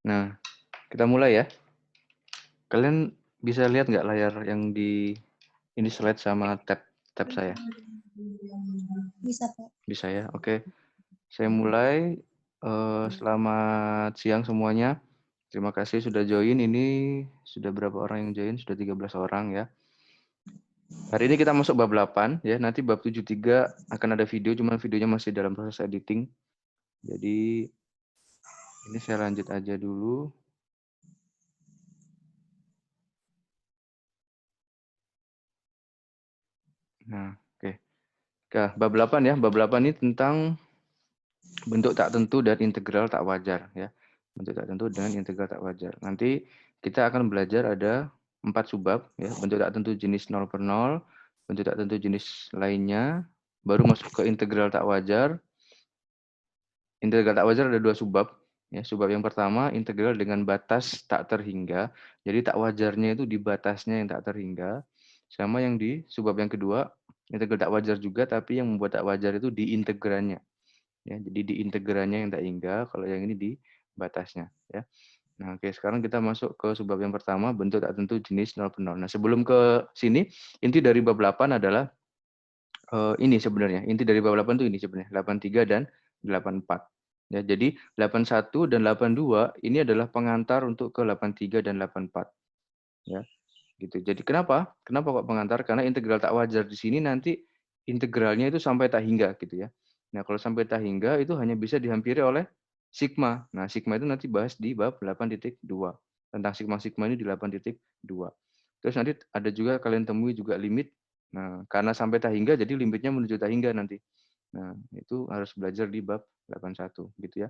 Nah, kita mulai ya. Kalian bisa lihat nggak layar yang di ini slide sama tab saya? Bisa, Pak. Bisa ya, oke. Saya mulai. Selamat siang semuanya. Terima kasih sudah join. Ini sudah berapa orang yang join? Sudah 13 orang ya. Hari ini kita masuk bab 8 ya. Nanti bab 73 akan ada video, cuman videonya masih dalam proses editing. Jadi ini saya lanjut aja dulu. Nah, oke. Bab 8 ya. Bab 8 ini tentang bentuk tak tentu dan integral tak wajar ya. Bentuk tak tentu dan integral tak wajar. Nanti kita akan belajar ada 4 subbab ya. Bentuk tak tentu jenis 0 per 0, bentuk tak tentu jenis lainnya, baru masuk ke integral tak wajar. Integral tak wajar ada 2 subbab ya. Subbab yang pertama integral dengan batas tak terhingga. Jadi tak wajarnya itu di batasnya yang tak terhingga. Sama yang di subbab yang kedua integral tak wajar juga, tapi yang membuat tak wajar itu di integrannya. Ya, jadi di integrannya yang tak hingga, kalau yang ini di batasnya ya. Nah, oke, sekarang kita masuk ke subbab yang pertama, bentuk tak tentu jenis 0 per 0. Nah, sebelum ke sini, inti dari bab 8 adalah ini sebenarnya. Inti dari bab 8 itu ini sebenarnya, 83 dan 84. Ya, jadi 81 dan 82 ini adalah pengantar untuk ke 83 dan 84. Ya, gitu. Jadi kenapa? Kenapa kok pengantar? Karena integral tak wajar di sini nanti integralnya itu sampai tak hingga gitu ya. Nah, kalau sampai tak hingga itu hanya bisa dihampiri oleh sigma. Nah, sigma itu nanti bahas di bab 8.2. Tentang sigma-sigma ini di 8.2. Terus nanti ada juga kalian temui juga limit. Nah, karena sampai tak hingga jadi limitnya menuju tak hingga nanti. Nah, itu harus belajar di bab 81 gitu ya.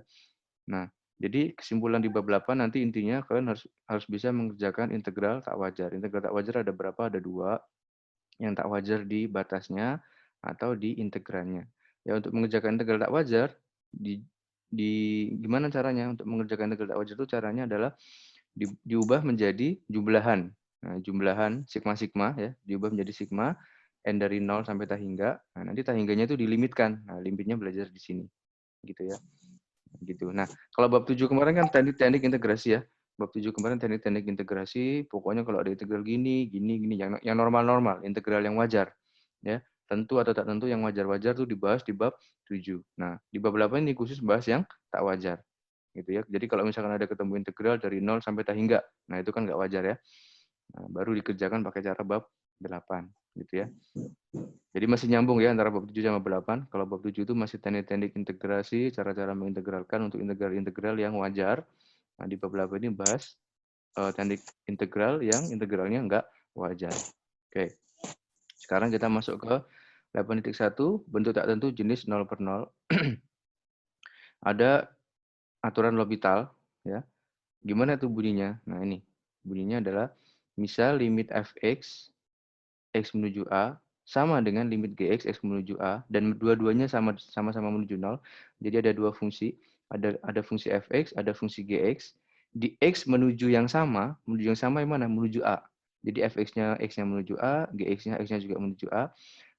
Nah, jadi kesimpulan di bab 8 nanti intinya kalian harus bisa mengerjakan integral tak wajar. Integral tak wajar ada berapa? Ada 2. Yang tak wajar di batasnya atau di integrannya. Ya, untuk mengerjakan integral tak wajar di gimana caranya untuk mengerjakan integral tak wajar itu caranya adalah diubah menjadi jumlahan. Nah, jumlahan sigma-sigma ya, diubah menjadi sigma n dari 0 sampai tak hingga. Nah, nanti tak hingganya itu dilimitkan. Nah, limitnya belajar di sini. Gitu ya. Gitu. Nah, kalau bab 7 kemarin kan teknik-teknik integrasi ya. Bab 7 kemarin teknik-teknik integrasi, pokoknya kalau ada integral gini, gini, gini, yang normal-normal, integral yang wajar. Ya, tentu atau tak tentu yang wajar-wajar tuh dibahas di bab 7. Nah, di bab 8 ini khusus bahas yang tak wajar. Gitu ya. Jadi kalau misalkan ada ketemu integral dari 0 sampai tak hingga, nah itu kan nggak wajar ya. Nah, baru dikerjakan pakai cara bab 8 gitu ya. Jadi masih nyambung ya antara bab 7 sama bab 8. Kalau bab 7 itu masih teknik-teknik integrasi, cara-cara mengintegralkan untuk integral-integral yang wajar. Nah, di bab 8 ini bahas teknik integral yang integralnya enggak wajar. Oke. Sekarang kita masuk ke 8.1, bentuk tak tentu jenis 0 per 0. Ada aturan L'Hopital ya. Gimana tuh bunyinya? Nah, ini. Bunyinya adalah misal limit fx x menuju A sama dengan limit gx x menuju A dan dua-duanya sama-sama menuju 0. Jadi ada dua fungsi, ada fungsi fx, ada fungsi gx. Di x menuju yang sama yang mana? Menuju A. Jadi fx-nya x-nya menuju A, gx-nya x-nya juga menuju A.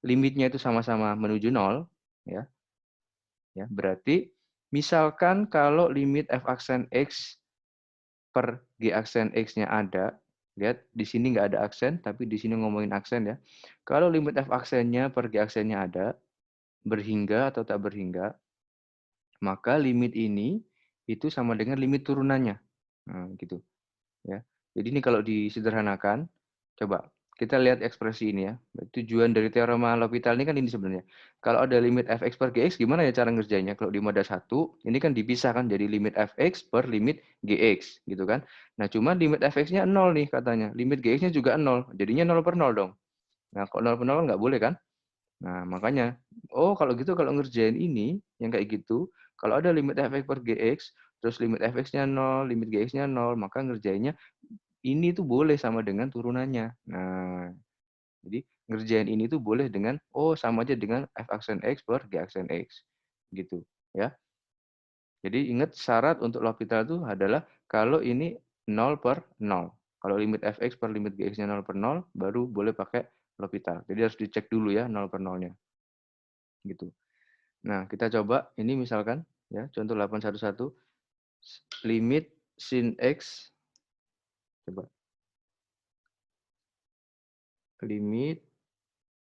Limitnya itu sama-sama menuju 0 ya. Ya, berarti misalkan kalau limit f aksen x per g aksen x-nya ada, lihat di sini nggak ada aksen, tapi di sini ngomongin aksen ya. Kalau limit f aksennya per g aksennya ada, berhingga atau tak berhingga, maka limit ini itu sama dengan limit turunannya. Nah, gitu ya. Jadi ini kalau disederhanakan, coba kita lihat ekspresi ini ya. Tujuan dari teorema L'Hopital ini kan ini sebenarnya. Kalau ada limit fx per gx, gimana ya cara ngerjainnya? Kalau di moda 1, ini kan dipisahkan jadi limit fx per limit gx, gitu kan. Nah, cuma limit fx-nya 0 nih katanya. Limit gx-nya juga 0. Jadinya 0 per 0 dong. Nah, kalau 0 per 0 nggak boleh kan? Nah, makanya, oh kalau gitu kalau ngerjain ini, yang kayak gitu, kalau ada limit fx per gx, terus limit fx-nya 0, limit gx-nya 0, maka ngerjainnya ini tuh boleh sama dengan turunannya. Nah, jadi ngerjain ini tuh boleh dengan, oh sama aja dengan f aksen x per g aksen x. Gitu ya. Jadi ingat syarat untuk L'Hopital itu adalah kalau ini 0 per 0. Kalau limit fx per limit gx-nya 0 per 0, baru boleh pakai L'Hopital. Jadi harus dicek dulu ya 0 per 0-nya. Gitu. Nah, kita coba ini misalkan ya, contoh 811 limit sin X, coba. Limit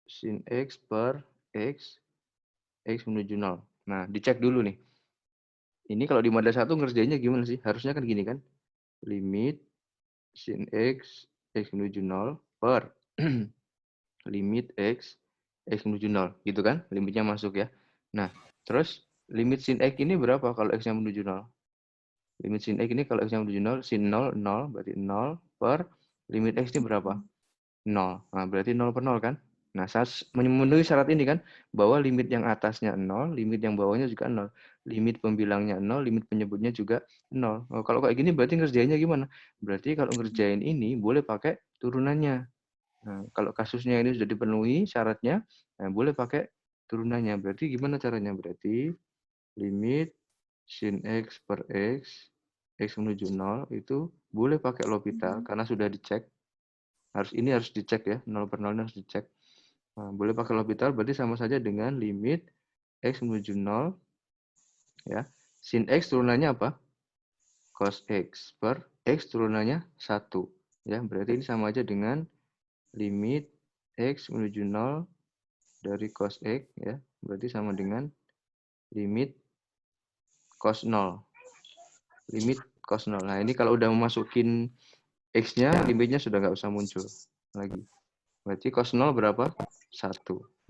sin X per X, X menuju 0. Nah, dicek dulu nih. Ini kalau di mada 1 ngerjainnya gimana sih? Harusnya kan gini kan. Limit sin X, X menuju 0 per limit X, X menuju 0. Gitu kan? Limitnya masuk ya. Nah, terus limit sin X ini berapa kalau X-nya menuju 0? Limit sin X ini kalau X-nya menuju 0, sin 0, 0, berarti 0 per limit X ini berapa? 0. Nah, berarti 0 per 0 kan? Nah, memenuhi syarat ini kan, bahwa limit yang atasnya 0, limit yang bawahnya juga 0. Limit pembilangnya 0, limit penyebutnya juga 0. Oh, kalau kayak gini berarti ngerjainnya gimana? Berarti kalau ngerjain ini boleh pakai turunannya. Nah, kalau kasusnya ini sudah dipenuhi syaratnya, nah, boleh pakai turunannya. Berarti gimana caranya? Berarti limit sin X per X, X menuju 0, itu boleh pakai L'Hopital karena sudah dicek. Harus dicek ya, 0 per 0 harus dicek. Nah, boleh pakai L'Hopital berarti sama saja dengan limit X menuju 0 ya. Sin X turunannya apa? Cos X per X turunannya 1 ya. Berarti ini sama aja dengan limit X menuju 0 dari cos X ya. Berarti sama dengan limit cos 0. Limit cos 0. Nah, ini kalau udah memasukin X-nya, limitnya sudah nggak usah muncul lagi. Berarti cos 0 berapa? 1.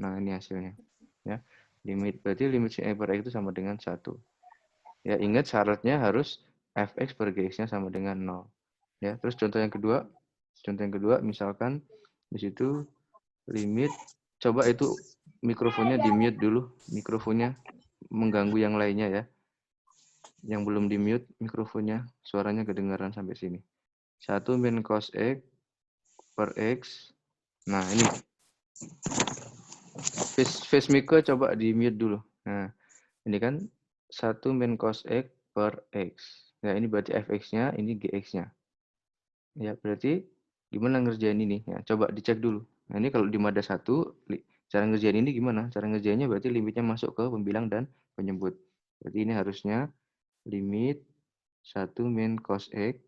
Nah, ini hasilnya. Ya. Berarti limit sin X per X itu sama dengan 1. Ya, ingat syaratnya harus fx per gx-nya sama dengan 0. Ya, terus contoh yang kedua misalkan di situ limit, coba itu mikrofonnya di-mute dulu, mikrofonnya mengganggu yang lainnya ya. Yang belum di-mute mikrofonnya, suaranya kedengaran sampai sini. 1 min cos X per X. Nah, ini face mic coba di-mute dulu. Nah, ini kan 1 min cos X per X. Ya, ini berarti fx-nya, ini gx-nya. Ya, berarti gimana ngerjain ini? Ya, coba dicek dulu. Nah, ini kalau di mada 1, cara ngerjain ini gimana? Cara ngerjainnya berarti limitnya masuk ke pembilang dan penyebut. Berarti ini harusnya limit 1 min cos X,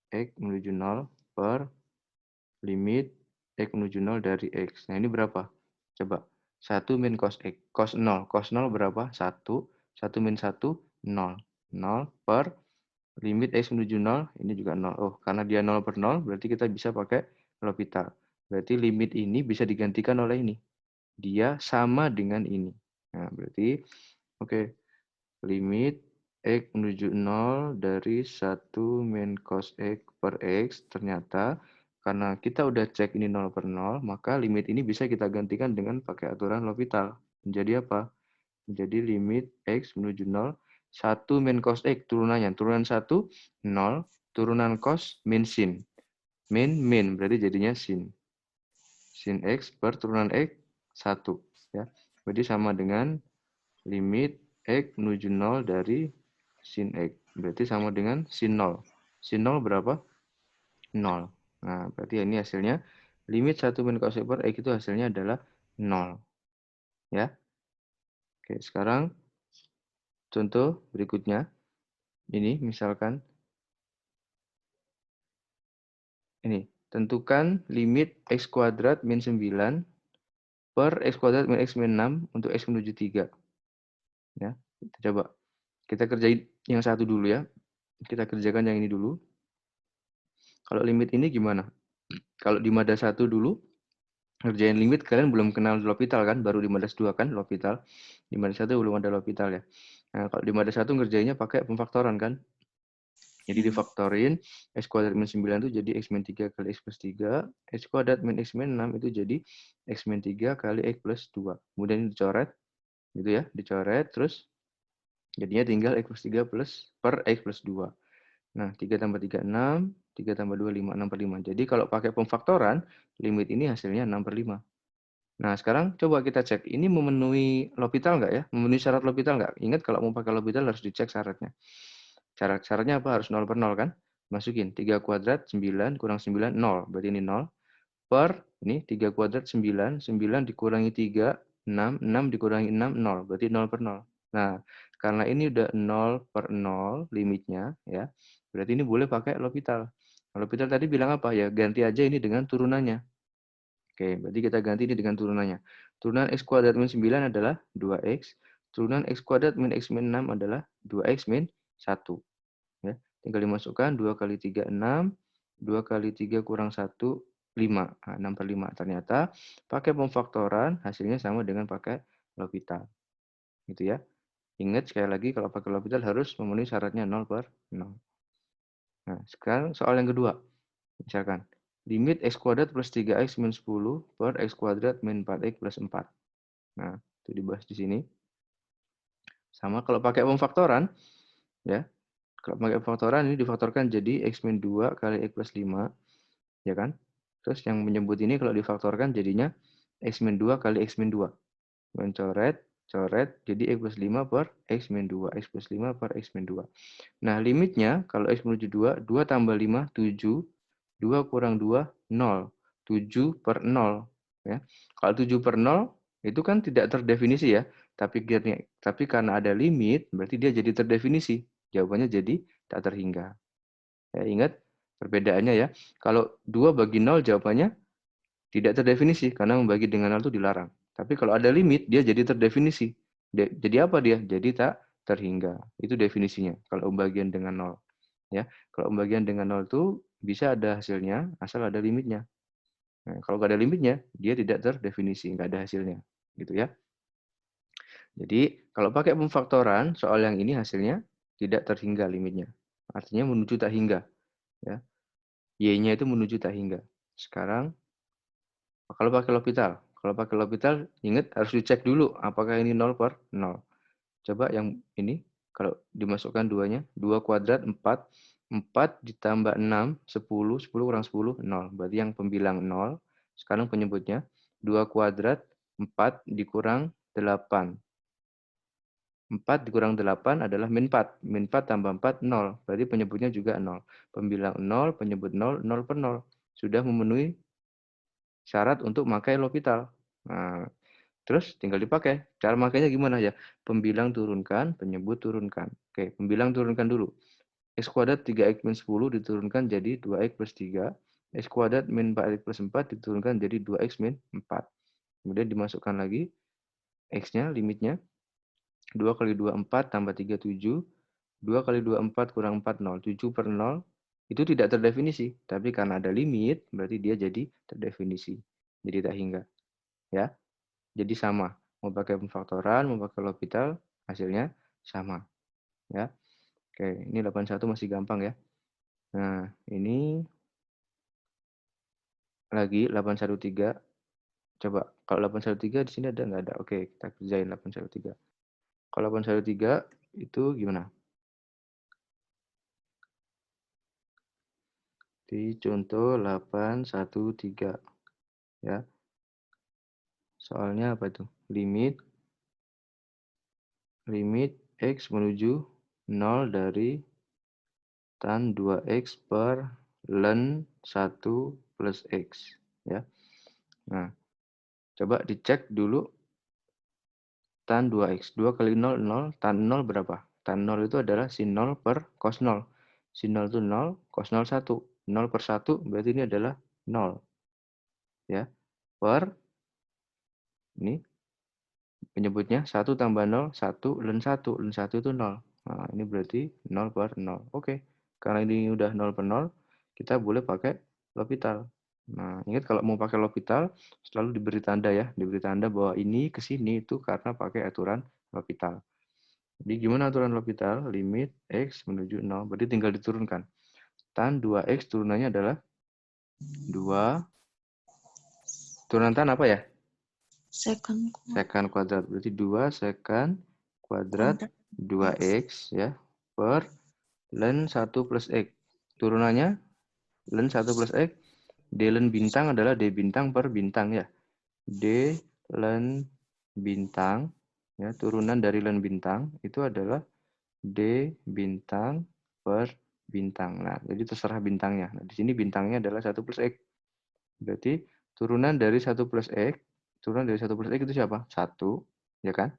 X menuju 0 per limit X menuju 0 dari X. Nah, ini berapa? Coba. 1 min cos X. Cos 0. Cos 0 berapa? 1. 1 min 1, 0. 0 per limit X menuju 0, ini juga 0. Oh, karena dia 0 per 0, berarti kita bisa pakai L'Hopital. Berarti limit ini bisa digantikan oleh ini. Dia sama dengan ini. Nah, berarti, oke. Limit X menuju 0 dari 1 min cos X per X, ternyata karena kita udah cek ini 0 per 0, maka limit ini bisa kita gantikan dengan pakai aturan L'Hopital. Menjadi apa? Menjadi limit X menuju 0, 1 min cos X turunannya. Turunan 1, 0. Turunan cos min sin. Min, berarti jadinya sin. Sin X per turunan X, 1. Ya. Berarti sama dengan limit X menuju 0 dari sin X. Berarti sama dengan sin 0. Sin 0 berapa? 0. Nah, berarti ini hasilnya limit 1 min cos X per X itu hasilnya adalah 0. Ya. Oke, sekarang contoh berikutnya. Ini misalkan ini, tentukan limit X kuadrat min 9 per X kuadrat min X min 6 untuk X menuju 3. Ya, kita coba. Kita kerjain yang satu dulu ya. Kita kerjakan yang ini dulu. Kalau limit ini gimana? Kalau di mada 1 dulu, ngerjain limit kalian belum kenal L'Hopital kan? Baru di mada 2 kan L'Hopital. Di mada 1 belum ada L'Hopital ya. Nah, kalau di mada 1 ngerjainnya pakai pemfaktoran kan? Jadi difaktorin, X kuadrat min 9 itu jadi X min 3 kali X plus 3. X kuadrat min X min 6 itu jadi X min 3 kali X plus 2. Kemudian ini dicoret, gitu ya, dicoret, terus jadinya tinggal X plus 3 plus per X plus 2. Nah, 3 tambah 3, 6. 3 tambah 2, 5. 6 per 5. Jadi kalau pakai pemfaktoran, limit ini hasilnya 6 per 5. Nah, sekarang coba kita cek. Ini memenuhi L'Hopital nggak ya? Memenuhi syarat L'Hopital nggak? Ingat kalau mau pakai L'Hopital harus dicek syaratnya. Syaratnya apa? Harus 0 per 0 kan? Masukin 3 kuadrat 9 kurang 9 0. Berarti ini 0 per ini 3 kuadrat 9, 9 dikurangi 3 6, 6 dikurangi 6 0. Berarti 0 per 0. Nah, karena ini udah 0 per 0 limitnya ya. Berarti ini boleh pakai L'Hopital. L'Hopital tadi bilang apa ya? Ganti aja ini dengan turunannya. Oke, berarti kita ganti ini dengan turunannya. Turunan x kuadrat min 9 adalah 2x. Turunan x kuadrat min x min 6 adalah 2x min 1. Ya, tinggal dimasukkan 2 kali 3, 6. 2 kali 3 kurang 1, 5. Nah, 6 per 5. Ternyata pakai pemfaktoran hasilnya sama dengan pakai L'Hopital. Gitu ya. Ingat sekali lagi kalau pakai L'Hopital harus memenuhi syaratnya 0 per 0. Nah, sekarang soal yang kedua. Misalkan, limit x kuadrat plus 3x min 10 per x kuadrat min 4x plus 4. Nah, itu dibahas di sini. Sama kalau pakai pemfaktoran, ya. Kalau pakai pemfaktoran ini difaktorkan jadi x min 2 kali x plus 5, ya kan? Terus yang menyebut ini kalau difaktorkan jadinya x min 2 kali x min 2. Mencoret, coret, jadi x plus 5 per x min 2. X plus 5 per x min 2. Nah, limitnya kalau x menuju 2, 2 tambah 5, 7. 2 kurang 2, 0. 7 per 0. Ya. Kalau 7 per 0, itu kan tidak terdefinisi ya. Tapi karena ada limit, berarti dia jadi terdefinisi. Jawabannya jadi tak terhingga. Ya, ingat perbedaannya ya. Kalau 2 bagi 0, jawabannya tidak terdefinisi. Karena membagi dengan 0 itu dilarang. Tapi kalau ada limit, dia jadi terdefinisi. Jadi apa dia? Jadi tak terhingga. Itu definisinya. Kalau pembagian dengan 0. Ya, kalau pembagian dengan 0 itu bisa ada hasilnya asal ada limitnya. Nah, kalau nggak ada limitnya, dia tidak terdefinisi, nggak ada hasilnya, gitu ya. Jadi kalau pakai pemfaktoran, soal yang ini hasilnya tidak terhingga limitnya. Artinya menuju tak hingga, ya. Y-nya itu menuju tak hingga. Sekarang kalau pakai L'Hopital, ingat harus dicek dulu apakah ini 0 per 0. Coba yang ini, kalau dimasukkan duanya, 2 kuadrat 4, 4 ditambah 6, 10, 10 kurang 10, 0. Berarti yang pembilang 0, sekarang penyebutnya, 2 kuadrat 4 dikurang 8. 4 dikurang 8 adalah min 4. Min 4 tambah 4, 0. Berarti penyebutnya juga 0. Pembilang 0, penyebut 0, 0 per 0. Sudah memenuhi syarat untuk memakai L'Hopital. Nah, terus tinggal dipakai. Cara makainya gimana ya? Pembilang turunkan, penyebut turunkan. Oke, pembilang turunkan dulu. X kuadrat 3x min 10 diturunkan jadi 2x plus 3. X kuadrat min 4x plus 4 diturunkan jadi 2x min 4. Kemudian dimasukkan lagi x-nya, limitnya. 2 kali 2, 4, tambah 3, 7. 2 kali 2, 4, kurang 4, 0. 7 per 0. Itu tidak terdefinisi. Tapi karena ada limit, berarti dia jadi terdefinisi. Jadi tak hingga. Ya. Jadi sama. Mau pakai pemfaktoran, mau pakai L'Hopital, hasilnya sama. Ya. Oke, ini 81 masih gampang ya. Nah, ini lagi 813. Coba, kalau 813 di sini ada nggak ada? Oke, kita kerjain 813. Kalau 813 itu gimana? Di contoh 813. Ya. Soalnya apa itu? Limit X menuju 0 dari tan 2x per ln 1 plus x. Ya. Nah, coba dicek dulu tan 2x. 2 kali 0, 0. Tan 0 berapa? Tan 0 itu adalah sin 0 per cos 0. Sin 0 itu 0, cos 0 1. 0 per 1 berarti ini adalah 0. Ya. Per, ini penyebutnya 1 tambah 0, 1 ln 1. Ln 1 itu 0. Nah, ini berarti 0 per 0. Oke. Karena ini udah 0 per 0, kita boleh pakai L'Hopital. Nah, ingat kalau mau pakai L'Hopital, selalu diberi tanda ya. Diberi tanda bahwa ini ke sini itu karena pakai aturan L'Hopital. Jadi gimana aturan L'Hopital? Limit X menuju 0. Berarti tinggal diturunkan. Tan 2X turunannya adalah 2. Turunan tan apa ya? Second Sekan kuadrat. Berarti 2 sekan kuadrat 2X ya per ln 1 plus X. Turunannya ln 1 plus X. D ln bintang adalah D bintang per bintang ya. D ln bintang ya, turunan dari ln bintang itu adalah D bintang per bintang. Nah, jadi terserah bintangnya. Nah, di sini bintangnya adalah 1 plus X. Berarti turunan dari 1 plus X, turunan dari 1 plus X itu siapa? 1, ya kan?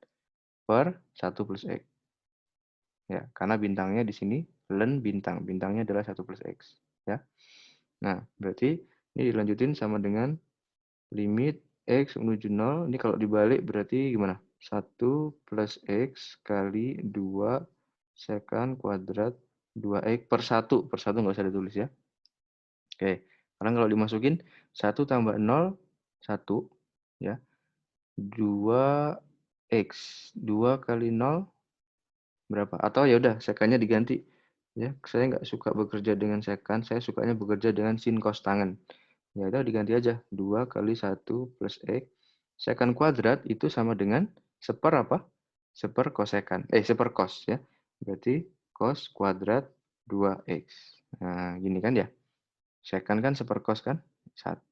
Per 1 plus X. Ya, karena bintangnya di sini len bintang. Bintangnya adalah 1 plus X. Ya. Nah, berarti ini dilanjutin sama dengan limit X menuju 0. Ini kalau dibalik berarti gimana? 1 plus X kali 2 sekan kuadrat 2X per 1. Per 1 nggak usah ditulis ya. Oke, sekarang kalau dimasukin 1 tambah 0, 1. Ya, 2X. 2 kali 0, berapa? Atau ya udah sekannya diganti. Ya, saya nggak suka bekerja dengan sekan, saya sukanya bekerja dengan sin cos tangan. Ya udah diganti aja. 2 kali 1 plus X. Sekan kuadrat itu sama dengan seper apa? Seper kosekan. Seper cos ya. Berarti cos kuadrat 2X. Nah, gini kan ya. Sekan kan seper cos kan? 1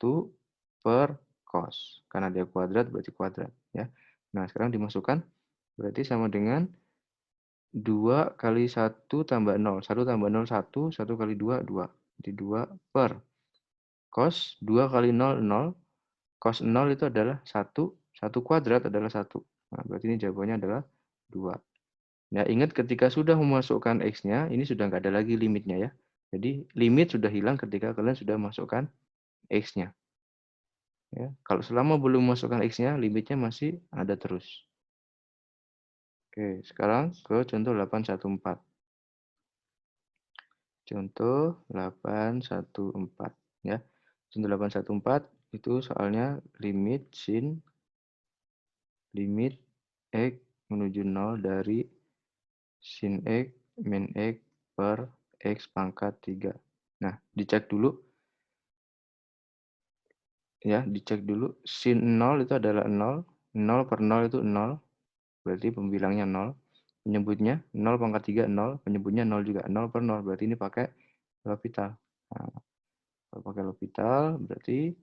per cos. Karena dia kuadrat berarti kuadrat ya. Nah, sekarang dimasukkan berarti sama dengan 2 kali 1 tambah 0. 1 tambah 0, 1. 1 kali 2, 2. Jadi 2 per cos 2 kali 0, 0. Cos 0 itu adalah 1. 1 kuadrat adalah 1. Nah, berarti ini jawabannya adalah 2. Nah, ingat ketika sudah memasukkan X-nya, ini sudah nggak ada lagi limitnya ya. Jadi, limit sudah hilang ketika kalian sudah masukkan X-nya. Ya, kalau selama belum memasukkan X-nya, limitnya masih ada terus. Oke, sekarang ke contoh 814. Contoh 814 ya. Contoh 814 itu soalnya limit sin limit X menuju 0 dari sin X min X per X pangkat 3. Nah, dicek dulu ya, dicek dulu sin 0 itu adalah 0, 0 per 0 itu 0, berarti pembilangnya 0. Penyebutnya 0 pangkat 3 0, penyebutnya 0 juga, 0 per 0, berarti ini pakai L'Hopital. Nah, kalau pakai L'Hopital berarti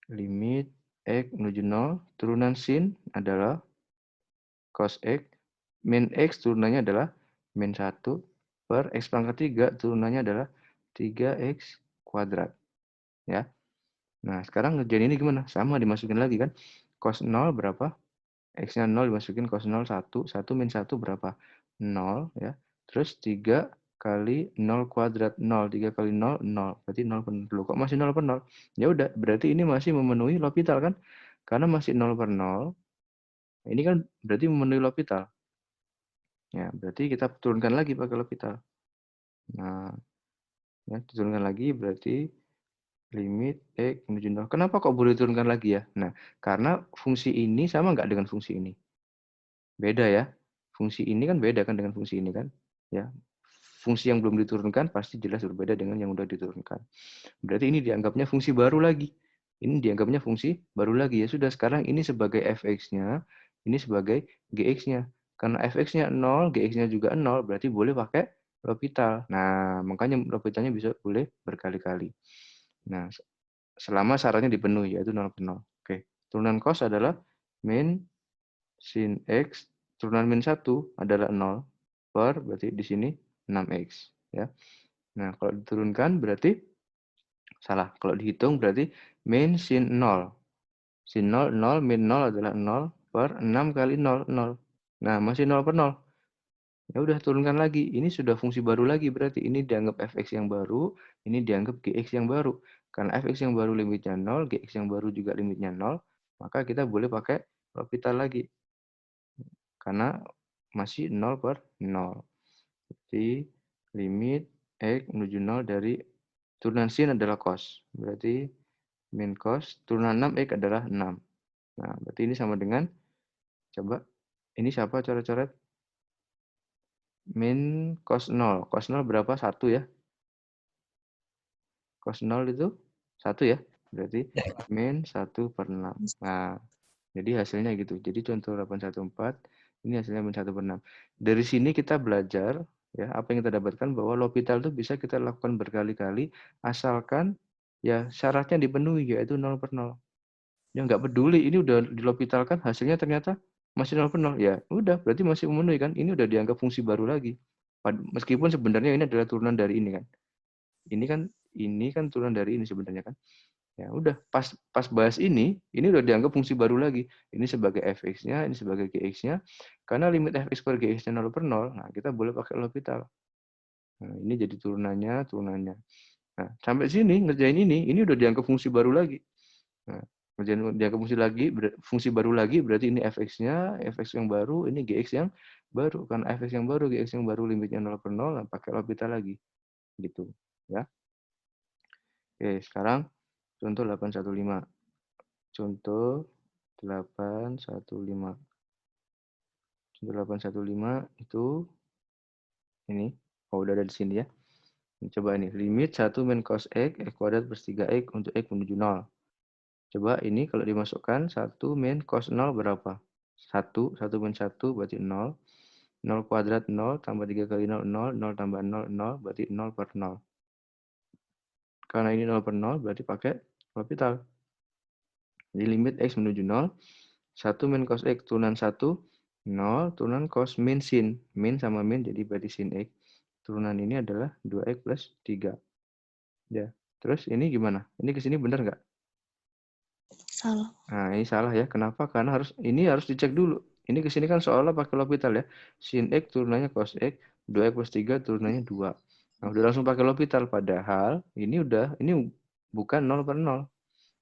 limit X menuju 0, turunan sin adalah cos X, min X turunannya adalah min 1 per X pangkat 3 turunannya adalah 3X kuadrat. Ya. Nah, sekarang ngerjain ini gimana? Sama dimasukin lagi kan. Cos 0 berapa? X-nya 0 dimasukin cos 0 1. 1 min 1 berapa? 0 ya. Terus 3 kali 0 kuadrat 0. 3 kali 0, 0. Berarti 0 per 0. Kok masih 0 per 0? Ya udah, berarti ini masih memenuhi L'Hopital kan? Karena masih 0 per 0. Ini kan berarti memenuhi L'Hopital. Ya, berarti kita turunkan lagi pakai L'Hopital. Nah, ya, diturunkan lagi berarti limit X menuju 0. Kenapa kok boleh diturunkan lagi ya? Nah, karena fungsi ini sama nggak dengan fungsi ini? Beda ya. Fungsi ini kan beda kan dengan fungsi ini kan? Ya. Fungsi yang belum diturunkan pasti jelas berbeda dengan yang sudah diturunkan. Berarti ini dianggapnya fungsi baru lagi. Ini dianggapnya fungsi baru lagi. Ya sudah, sekarang ini sebagai fx-nya, ini sebagai gx-nya. Karena fx-nya 0, gx-nya juga 0, berarti boleh pakai L'Hopital. Nah, makanya L'Hopitalnya bisa boleh berkali-kali. Nah, selama syaratnya dipenuhi, yaitu 0 per 0. Oke, turunan cos adalah min sin X, turunan min 1 adalah 0 per, berarti di sini 6X. Ya. Nah, kalau diturunkan berarti salah. Kalau dihitung berarti min sin 0. Sin 0, 0, min 0 adalah 0 per 6 kali 0, 0. Nah, masih 0 per 0. Ya udah, turunkan lagi. Ini sudah fungsi baru lagi berarti. Ini dianggap fx yang baru, ini dianggap gx yang baru. Karena fx yang baru limitnya 0, gx yang baru juga limitnya 0, maka kita boleh pakai L'Hopital lagi. Karena masih 0 per 0. Jadi limit X menuju 0 dari turunan sin adalah cos. Berarti min cos, turunan 6X adalah 6. Nah, berarti ini sama dengan, coba, ini siapa coret-coret? Min cos 0. Cos 0 berapa? 1 ya. Cos 0 itu 1 ya. Berarti min 1 per 6. Nah, jadi hasilnya gitu. Jadi contoh 814, ini hasilnya min 1 per 6. Dari sini kita belajar, ya, apa yang kita dapatkan bahwa L'Hopital itu bisa kita lakukan berkali-kali, asalkan ya syaratnya dipenuhi, yaitu 0 per 0. Ya nggak peduli, ini udah di L'Hopital kan, hasilnya ternyata masih 0 per 0. Ya udah, berarti masih memenuhi kan. Ini udah dianggap fungsi baru lagi. Meskipun sebenarnya ini adalah turunan dari ini kan. Ini kan turunan dari ini sebenarnya kan. Ya udah, pas bahas ini udah dianggap fungsi baru lagi. Ini sebagai fx-nya, ini sebagai gx-nya. Karena limit fx per gx-nya 0 per 0, nah kita boleh pakai L'Hopital. Nah, ini jadi turunannya. Nah, sampai sini ngerjain ini udah dianggap fungsi baru lagi. Nah, dianggap fungsi baru lagi berarti ini fx-nya, fx yang baru, ini gx yang baru. Karena fx yang baru, gx yang baru limitnya 0 per 0, nah pakai L'Hopital lagi. Gitu, ya. Oke, sekarang contoh 815. Contoh 815. Contoh 815 itu ini. Oh, udah ada di sini ya. Coba ini, limit 1 min cos x kuadrat plus 3x untuk x menuju 0. Coba ini kalau dimasukkan 1 min cos 0 berapa? 1 min 1 berarti 0. 0 kuadrat 0 tambah 3 kali 0, 0. 0 tambah 0, 0. Berarti 0 per 0. Karena ini 0 per 0 berarti pakai L'Hopital. Jadi limit x menuju 0. 1 min cos x turunan 1. 0 turunan cos min sin. Min sama min jadi berarti sin x. Turunan ini adalah 2x plus 3. Ya. Terus ini gimana? Ini ke sini benar nggak? Salah. Nah, ini salah ya. Kenapa? Karena ini harus dicek dulu. Ini ke sini kan seolah pakai L'Hopital ya. Sin x turunannya cos x, 2x plus 3 turunannya 2. Nah, udah langsung pakai L'Hopital. Padahal ini bukan 0 per 0.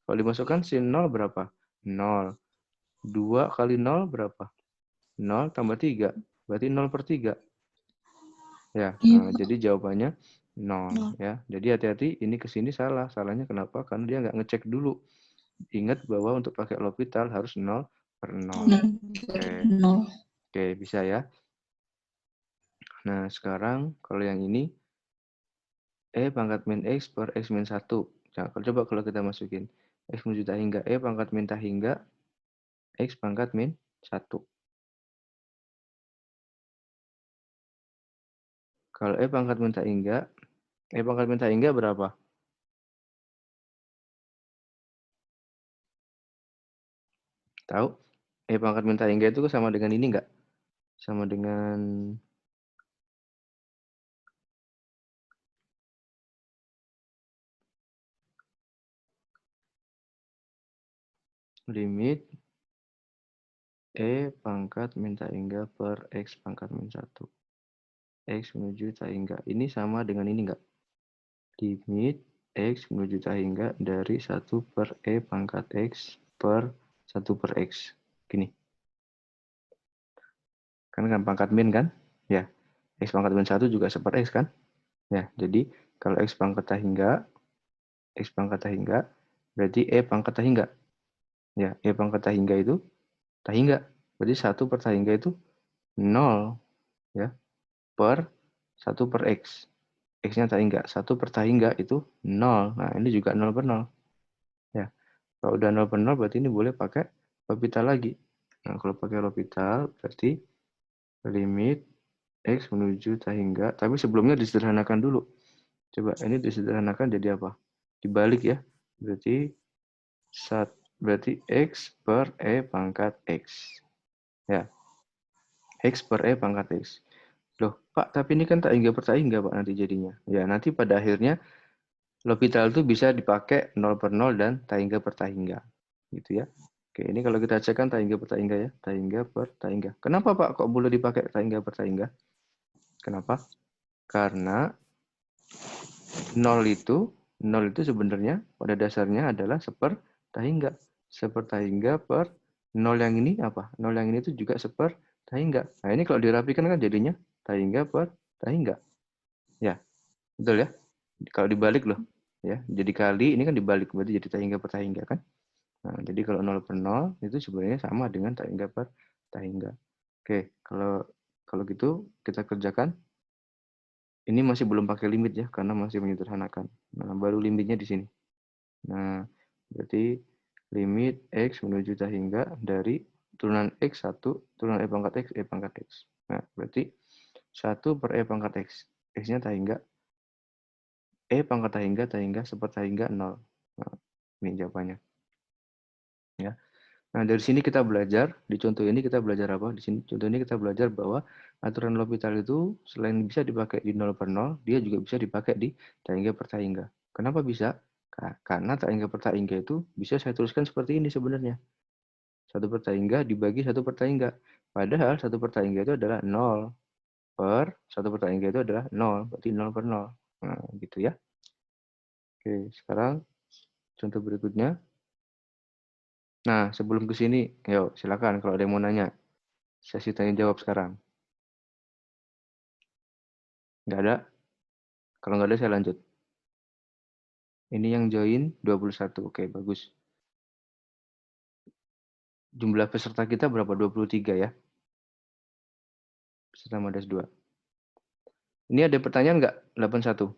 Kalau dimasukkan sin 0 berapa? 0. 2 kali 0 berapa? 0 tambah 3. Berarti 0 per 3. Ya, Iya, jadi jawabannya 0 nol. ya. Jadi hati-hati, ini ke sini salah. Salahnya kenapa? Karena dia nggak ngecek dulu. Ingat bahwa untuk pakai L'Hopital harus 0 per 0. Oke. Nol. Oke, bisa ya. Nah, sekarang kalau yang ini E pangkat min X per X min 1. Coba kalau kita masukin X menuju tak hingga E pangkat min tak hingga X pangkat min 1. Kalau E pangkat min tak hingga berapa? Tahu? E pangkat min tak hingga itu sama dengan ini enggak? Sama dengan limit E pangkat min tak hingga per X pangkat min 1. X menuju tak hingga. Ini sama dengan ini enggak? Limit X menuju tak hingga dari 1 per E pangkat X per 1 per X. Gini. Kan pangkat min kan? Ya. X pangkat min 1 juga 1 per X kan? Ya. Jadi kalau X pangkat tak hingga, berarti E pangkat tak hingga. Ya. E pangkat tak hingga itu tak hingga. Berarti 1 per tak hingga itu 0. Ya. Per 1 per X. X-nya tak hingga. 1 per tak hingga itu 0. Nah, ini juga 0 per 0. Ya. Kalau udah 0 per 0 berarti ini boleh pakai L'Hopital lagi. Nah, kalau pakai L'Hopital berarti limit X menuju tak hingga. Tapi sebelumnya disederhanakan dulu. Coba ini disederhanakan jadi apa? Dibalik ya. Berarti X per E pangkat X. Ya. X per E pangkat X. Loh, Pak, tapi ini kan tak hingga per tak hingga, Pak, nanti jadinya. Ya, nanti pada akhirnya L'Hopital itu bisa dipakai 0 per 0 dan tak hingga per tak hingga. Gitu ya. Oke, ini kalau kita cek kan tak hingga per tak hingga ya. Tak hingga per tak hingga. Kenapa, Pak, kok boleh dipakai tak hingga per tak hingga? Kenapa? Karena 0 itu sebenarnya pada dasarnya adalah seper tak hingga. Seper tak hingga per 0 yang ini apa? 0 yang ini itu juga seper tak hingga. Nah, ini kalau dirapikan kan jadinya tak hingga per tak hingga. Ya, betul ya? Kalau dibalik loh. Ya, jadi kali ini kan dibalik berarti jadi tak hingga per tak hingga kan? Nah, jadi kalau 0 per 0 itu sebenarnya sama dengan tak hingga per tak hingga. Oke, kalau gitu kita kerjakan. Ini masih belum pakai limit ya, karena masih menyederhanakan. Nah, baru limitnya di sini. Nah, berarti limit X menuju tak hingga dari turunan X1, turunan E pangkat X, E pangkat X. Nah, berarti 1 per E pangkat X. X-nya tak hingga. E pangkat tak hingga, seper tak hingga 0. Nah, ini jawabannya. Ya. Nah, dari sini kita belajar, di contoh ini kita belajar apa? Di sini contoh ini kita belajar bahwa aturan L'Hopital itu selain bisa dipakai di 0 per 0, dia juga bisa dipakai di tak hingga per tak hingga. Kenapa bisa? Karena tak hingga per tak hingga itu bisa saya tuliskan seperti ini sebenarnya. 1 per tak hingga dibagi 1 per tak hingga. Padahal 1/3 itu adalah 0 per 1/3 itu adalah 0, berarti 0/0. Nah, gitu ya. Oke, sekarang contoh berikutnya. Nah, sebelum ke sini, yuk silakan kalau ada yang mau nanya. Sesi tanya jawab sekarang. Nggak ada? Kalau nggak ada, saya lanjut. Ini yang join 21. Oke, bagus. Jumlah peserta kita berapa? 23 ya? Peserta Modas 2. Ini ada pertanyaan nggak? 81?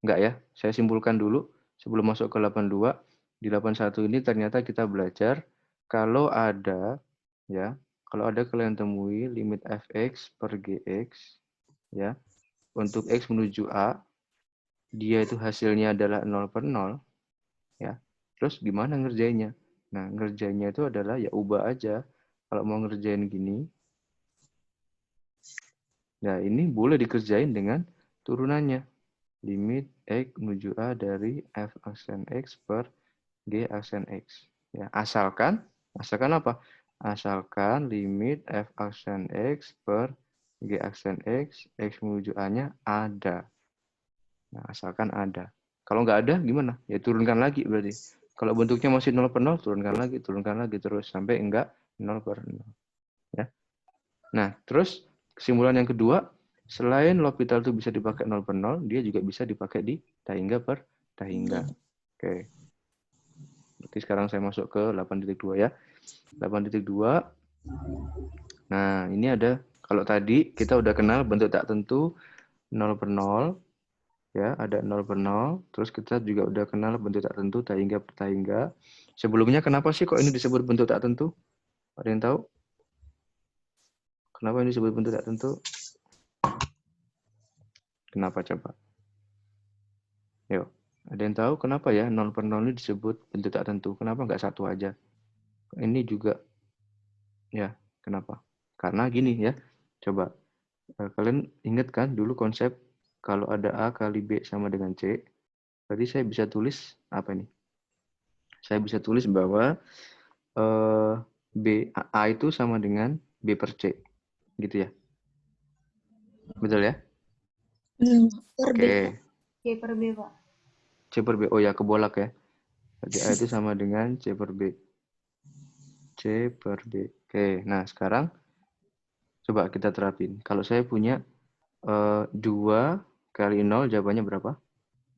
Nggak ya? Saya simpulkan dulu sebelum masuk ke 82. Di 81 ini ternyata kita belajar kalau ada, ya, kalau ada kalian temui limit fx per gx, ya, untuk x menuju a, dia itu hasilnya adalah 0/0, ya. Terus gimana ngerjainnya? Nah, ngerjainnya itu adalah ya ubah aja. Kalau mau ngerjain gini, nah ini boleh dikerjain dengan turunannya. Limit x menuju a dari f aksen x per g aksen x. Ya, asalkan apa? Asalkan limit f aksen x per g aksen x menuju a-nya ada. Nah, asalkan ada. Kalau nggak ada, gimana? Ya turunkan lagi berarti. Kalau bentuknya masih 0/0, turunkan lagi terus sampai enggak 0/0. Ya. Nah, terus kesimpulan yang kedua, selain L'Hopital itu bisa dipakai 0/0, dia juga bisa dipakai di Tahingga per Tahingga. Oke. Berarti sekarang saya masuk ke 8.2 ya. 8.2. Nah, ini ada, kalau tadi kita udah kenal bentuk tak tentu 0/0. Ya, ada 0/0. Terus kita juga udah kenal bentuk tak tentu Tahingga per Tahingga. Sebelumnya kenapa sih kok ini disebut bentuk tak tentu? Ada yang tahu? Kenapa ini disebut bentuk tak tentu? Kenapa coba? Yuk, ada yang tahu kenapa ya 0/0 ini disebut bentuk tak tentu? Kenapa nggak satu aja? Ini juga, ya, kenapa? Karena gini ya, coba. Kalian ingat kan dulu konsep kalau ada A kali B sama dengan C, berarti saya bisa tulis apa ini? Saya bisa tulis bahwa A itu sama dengan B per C. Gitu ya? Betul ya? Per B, Pak. Oke. C per B, Pak. C per B. Oh ya, kebolak ya. Berarti A itu sama dengan C per B. C per B. Oke, nah sekarang coba kita terapin. Kalau saya punya 2 kali 0, jawabannya berapa?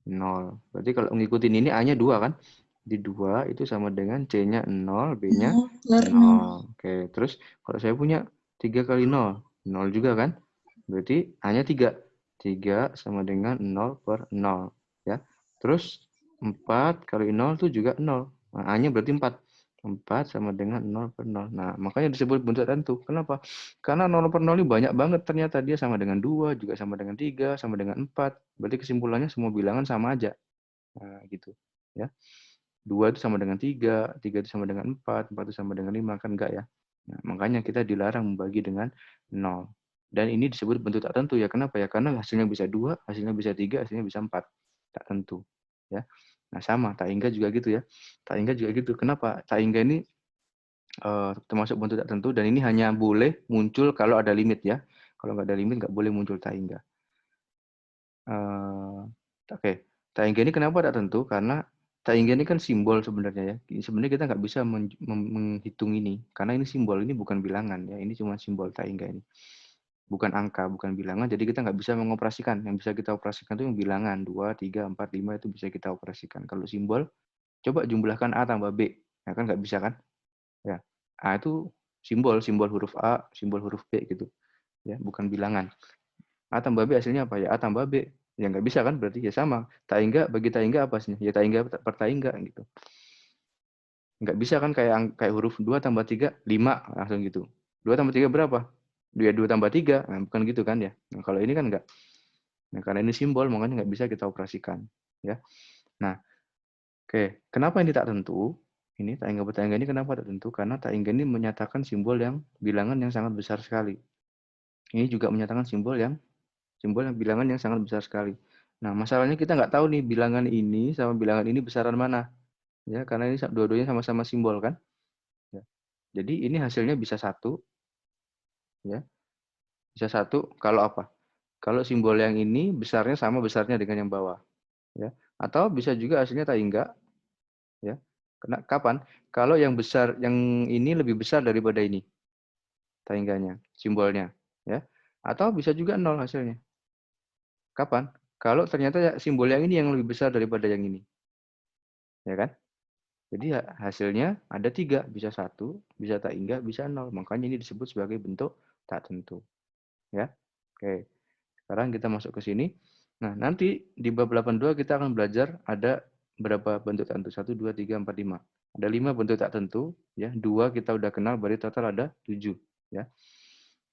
0. Berarti kalau ngikutin ini A-nya 2 kan? Di 2 itu sama dengan C-nya 0, B-nya 0. Oke, terus kalau saya punya 3 kali 0, 0 juga kan? Berarti A-nya 3. 3 sama dengan 0 per 0. Ya. Terus 4 kali 0 itu juga 0. Nah, A-nya berarti 4. 4 sama dengan 0 per 0. Nah, makanya disebut bentuk tentu. Kenapa? Karena 0 per 0 ini banyak banget ternyata. Dia sama dengan 2, juga sama dengan 3, sama dengan 4. Berarti kesimpulannya semua bilangan sama aja. Nah, gitu. Ya. 2 itu sama dengan 3, 3 itu sama dengan 4, 4 itu sama dengan 5, kan enggak ya? Nah, makanya kita dilarang membagi dengan 0. Dan ini disebut bentuk tak tentu ya. Kenapa ya? Karena hasilnya bisa 2, hasilnya bisa 3, hasilnya bisa 4. Tak tentu. Ya. Nah, sama. Tak hingga juga gitu ya. Tak hingga juga gitu. Kenapa? Tak hingga ini termasuk bentuk tak tentu dan ini hanya boleh muncul kalau ada limit ya. Kalau nggak ada limit nggak boleh muncul tak hingga. Oke. Tak hingga ini kenapa tak tentu? Karena tak hingga ini kan simbol sebenarnya ya. Sebenarnya kita nggak bisa menghitung ini karena ini simbol, ini bukan bilangan ya. Ini cuma simbol tak hingga ini. Bukan angka, bukan bilangan. Jadi kita nggak bisa mengoperasikan. Yang bisa kita operasikan itu yang bilangan 2, 3, 4, 5 itu bisa kita operasikan. Kalau simbol, coba jumlahkan A tambah B. Ya kan nggak bisa kan? Ya. A itu simbol, simbol huruf A, simbol huruf B gitu. Ya, bukan bilangan. A tambah B hasilnya apa ya? A tambah B. Ya nggak bisa kan? Berarti ya sama. Taingga bagi taingga apa hasilnya? Ya taingga per taingga gitu. Nggak bisa kan kayak huruf 2 tambah 3, 5 langsung gitu. 2 tambah 3 berapa? 2 tambah 3. Nah, bukan gitu kan ya. Nah, kalau ini kan nggak. Nah, karena ini simbol makanya nggak bisa kita operasikan. Ya. Nah, oke. Kenapa ini tak tentu? Ini taingga per taingga ini kenapa tak tentu? Karena taingga ini menyatakan simbol yang bilangan yang sangat besar sekali. Ini juga menyatakan simbol yang bilangan yang sangat besar sekali. Nah, masalahnya kita nggak tahu nih bilangan ini sama bilangan ini besaran mana. Ya, karena ini dua-duanya sama-sama simbol kan. Ya. Jadi ini hasilnya bisa 1, Ya. Bisa 1 kalau apa? Kalau simbol yang ini besarnya sama besarnya dengan yang bawah. Ya. Atau bisa juga hasilnya Taingga. Ya. Kapan? Kalau yang besar, yang ini lebih besar daripada ini. Taingganya, simbolnya. Ya. Atau bisa juga 0 hasilnya. Kapan? Kalau ternyata simbol yang ini yang lebih besar daripada yang ini. Ya kan? Jadi hasilnya ada 3, bisa 1, bisa Taingga, bisa 0. Makanya ini disebut sebagai bentuk tak tentu. Ya. Oke. Sekarang kita masuk ke sini. Nah, nanti di bab 82 kita akan belajar ada berapa bentuk tak tentu. 1, 2, 3, 4, 5. Ada 5 bentuk tak tentu. Ya. 2 kita udah kenal, berarti total ada 7. Ya.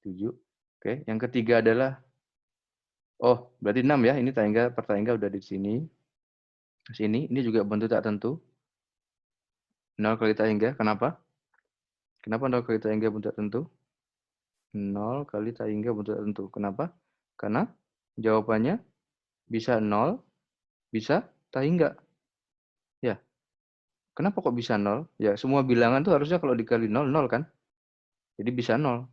7. Oke. Yang ketiga adalah, oh berarti 6 ya. Ini Taingga, pertaingga udah di sini. Sini, ini juga bentuk tak tentu. 0 kali Taingga, kenapa? Kenapa 0 kali Taingga bentuk tak tentu? 0 kali Taingga bentuk tak tentu. Kenapa? Karena jawabannya bisa 0, bisa Taingga. Ya. Kenapa kok bisa 0? Ya, semua bilangan tuh harusnya kalau dikali 0, 0 kan? Jadi bisa 0.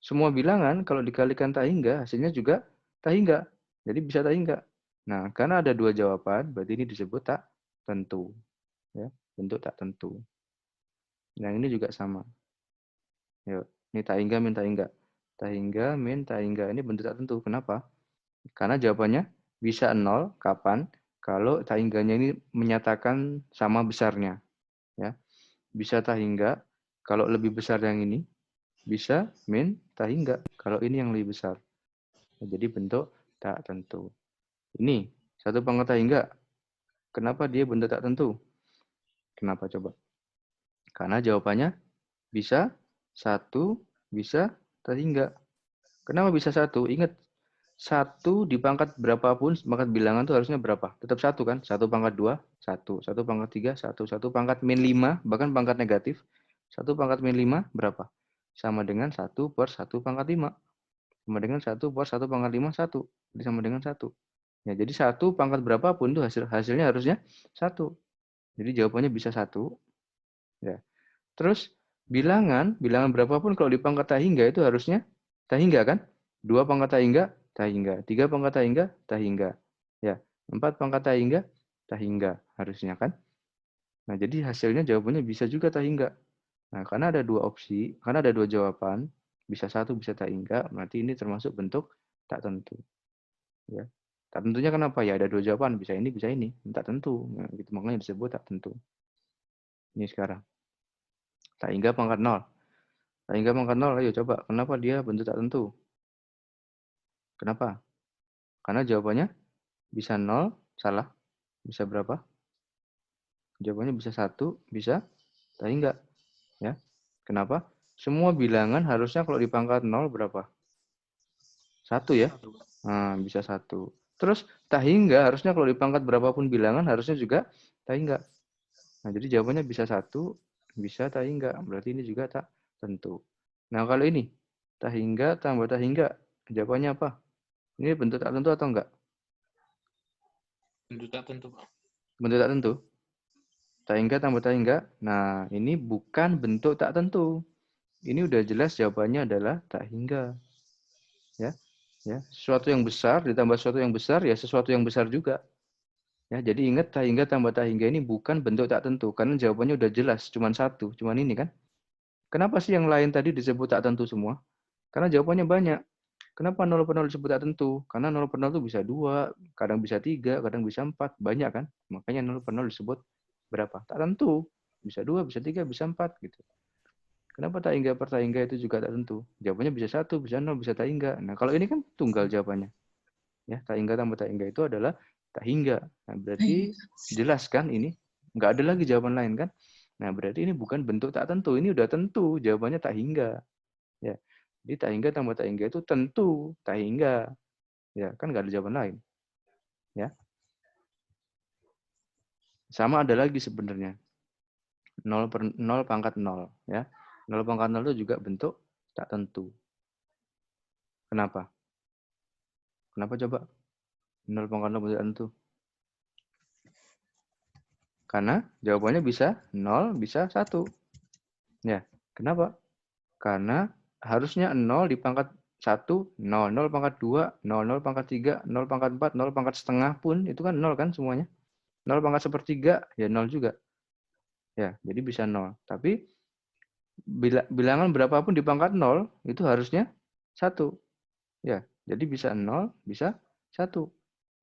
Semua bilangan kalau dikalikan Taingga, hasilnya juga Taingga. Jadi bisa Taingga. Nah, karena ada 2 jawaban, berarti ini disebut tak tentu. Ya, bentuk tak tentu. Nah, ini juga sama. Yuk, ini Taingga min Taingga. Taingga min Taingga. Ini bentuk tak tentu. Kenapa? Karena jawabannya bisa 0, kapan? Kalau Taingganya ini menyatakan sama besarnya. Ya. Bisa Taingga, kalau lebih besar yang ini, bisa min Taingga, kalau ini yang lebih besar. Jadi bentuk tak tentu. Ini, 1 pangkat Taingga. Kenapa dia bentuk tak tentu? Kenapa coba? Karena jawabannya bisa 1, bisa Taingga. Kenapa bisa 1? Ingat, 1 di pangkat berapapun, pangkat bilangan itu harusnya berapa? Tetap 1 kan? 1 pangkat 2, 1. 1 pangkat 3, 1. 1 pangkat min 5, bahkan pangkat negatif. 1 pangkat min 5 berapa? Sama dengan 1 per 1 pangkat 5. Sama dengan 1 per 1 pangkat 5, 1. Jadi sama dengan 1. Ya, jadi 1 pangkat berapapun itu hasilnya harusnya 1. Jadi jawabannya bisa 1. Ya. Terus bilangan berapapun kalau di pangkat Taingga itu harusnya Taingga kan? 2 pangkat Taingga, Taingga. 3 pangkat Taingga, Taingga. Ya, 4 pangkat Taingga, Taingga harusnya kan? Nah, jadi hasilnya jawabannya bisa juga Taingga. Nah, karena ada 2 opsi, karena ada 2 jawaban, bisa 1, bisa Taingga, berarti ini termasuk bentuk tak tentu. Ya. Tak tentunya kenapa? Ya ada 2 jawaban, bisa ini, bisa ini. Tak tentu. Nah, gitu. Makanya disebut tak tentu. Ini sekarang. Taingga pangkat 0. Taingga pangkat 0, ayo coba. Kenapa dia bentuk tak tentu? Kenapa? Karena jawabannya bisa 0, salah. Bisa berapa? Jawabannya bisa 1, bisa Taingga. Ya. Kenapa? Semua bilangan harusnya kalau di pangkat 0 berapa? 1 ya. Nah, bisa 1. Terus Taingga harusnya kalau di pangkat berapapun bilangan harusnya juga Taingga. Nah, jadi jawabannya bisa 1, bisa Taingga. Berarti ini juga tak tentu. Nah, kalau ini Taingga tambah Taingga, jawabannya apa? Ini bentuk tak tentu atau enggak? Bentuk tak tentu, Pak. Bentuk tak tentu. Taingga tambah Taingga. Nah, ini bukan bentuk tak tentu. Ini udah jelas jawabannya adalah tak hingga. Ya. Ya, sesuatu yang besar ditambah sesuatu yang besar ya sesuatu yang besar juga. Ya, jadi ingat Taingga tambah Taingga ini bukan bentuk tak tentu karena jawabannya udah jelas, cuma 1, cuma ini kan. Kenapa sih yang lain tadi disebut tak tentu semua? Karena jawabannya banyak. Kenapa 0 per 0 disebut tak tentu? Karena 0 per 0 itu bisa 2, kadang bisa 3, kadang bisa 4. Banyak kan? Makanya 0 per 0 disebut berapa? Tak tentu. Bisa 2, bisa 3, bisa 4. Gitu. Kenapa Taingga per Taingga itu juga tak tentu? Jawabannya bisa 1, bisa 0, bisa Taingga. Nah, kalau ini kan tunggal jawabannya. Ya, Taingga tambah Taingga itu adalah Taingga. Nah, berarti jelas kan ini? Nggak ada lagi jawaban lain kan? Nah, berarti ini bukan bentuk tak tentu. Ini udah tentu. Jawabannya Taingga. Ya. Jadi Taingga tambah Taingga itu tentu Taingga. Ya, kan nggak ada jawaban lain. Ya. Sama ada lagi sebenarnya. 0 per 0 pangkat 0. Ya. 0 pangkat 0 itu juga bentuk tak tentu. Kenapa? Kenapa coba? 0 pangkat 0 bentuk tak tentu. Karena jawabannya bisa 0, bisa 1. Ya. Kenapa? Karena harusnya 0 dipangkat 1, 0. 0 pangkat 2, 0. 0 pangkat 3, 0 pangkat 4, 0 pangkat setengah pun itu kan 0 kan semuanya. 0 pangkat sepertiga, ya 0 juga. Ya, jadi bisa 0. Tapi bilangan berapapun di pangkat 0 itu harusnya 1. Ya, jadi bisa 0, bisa 1.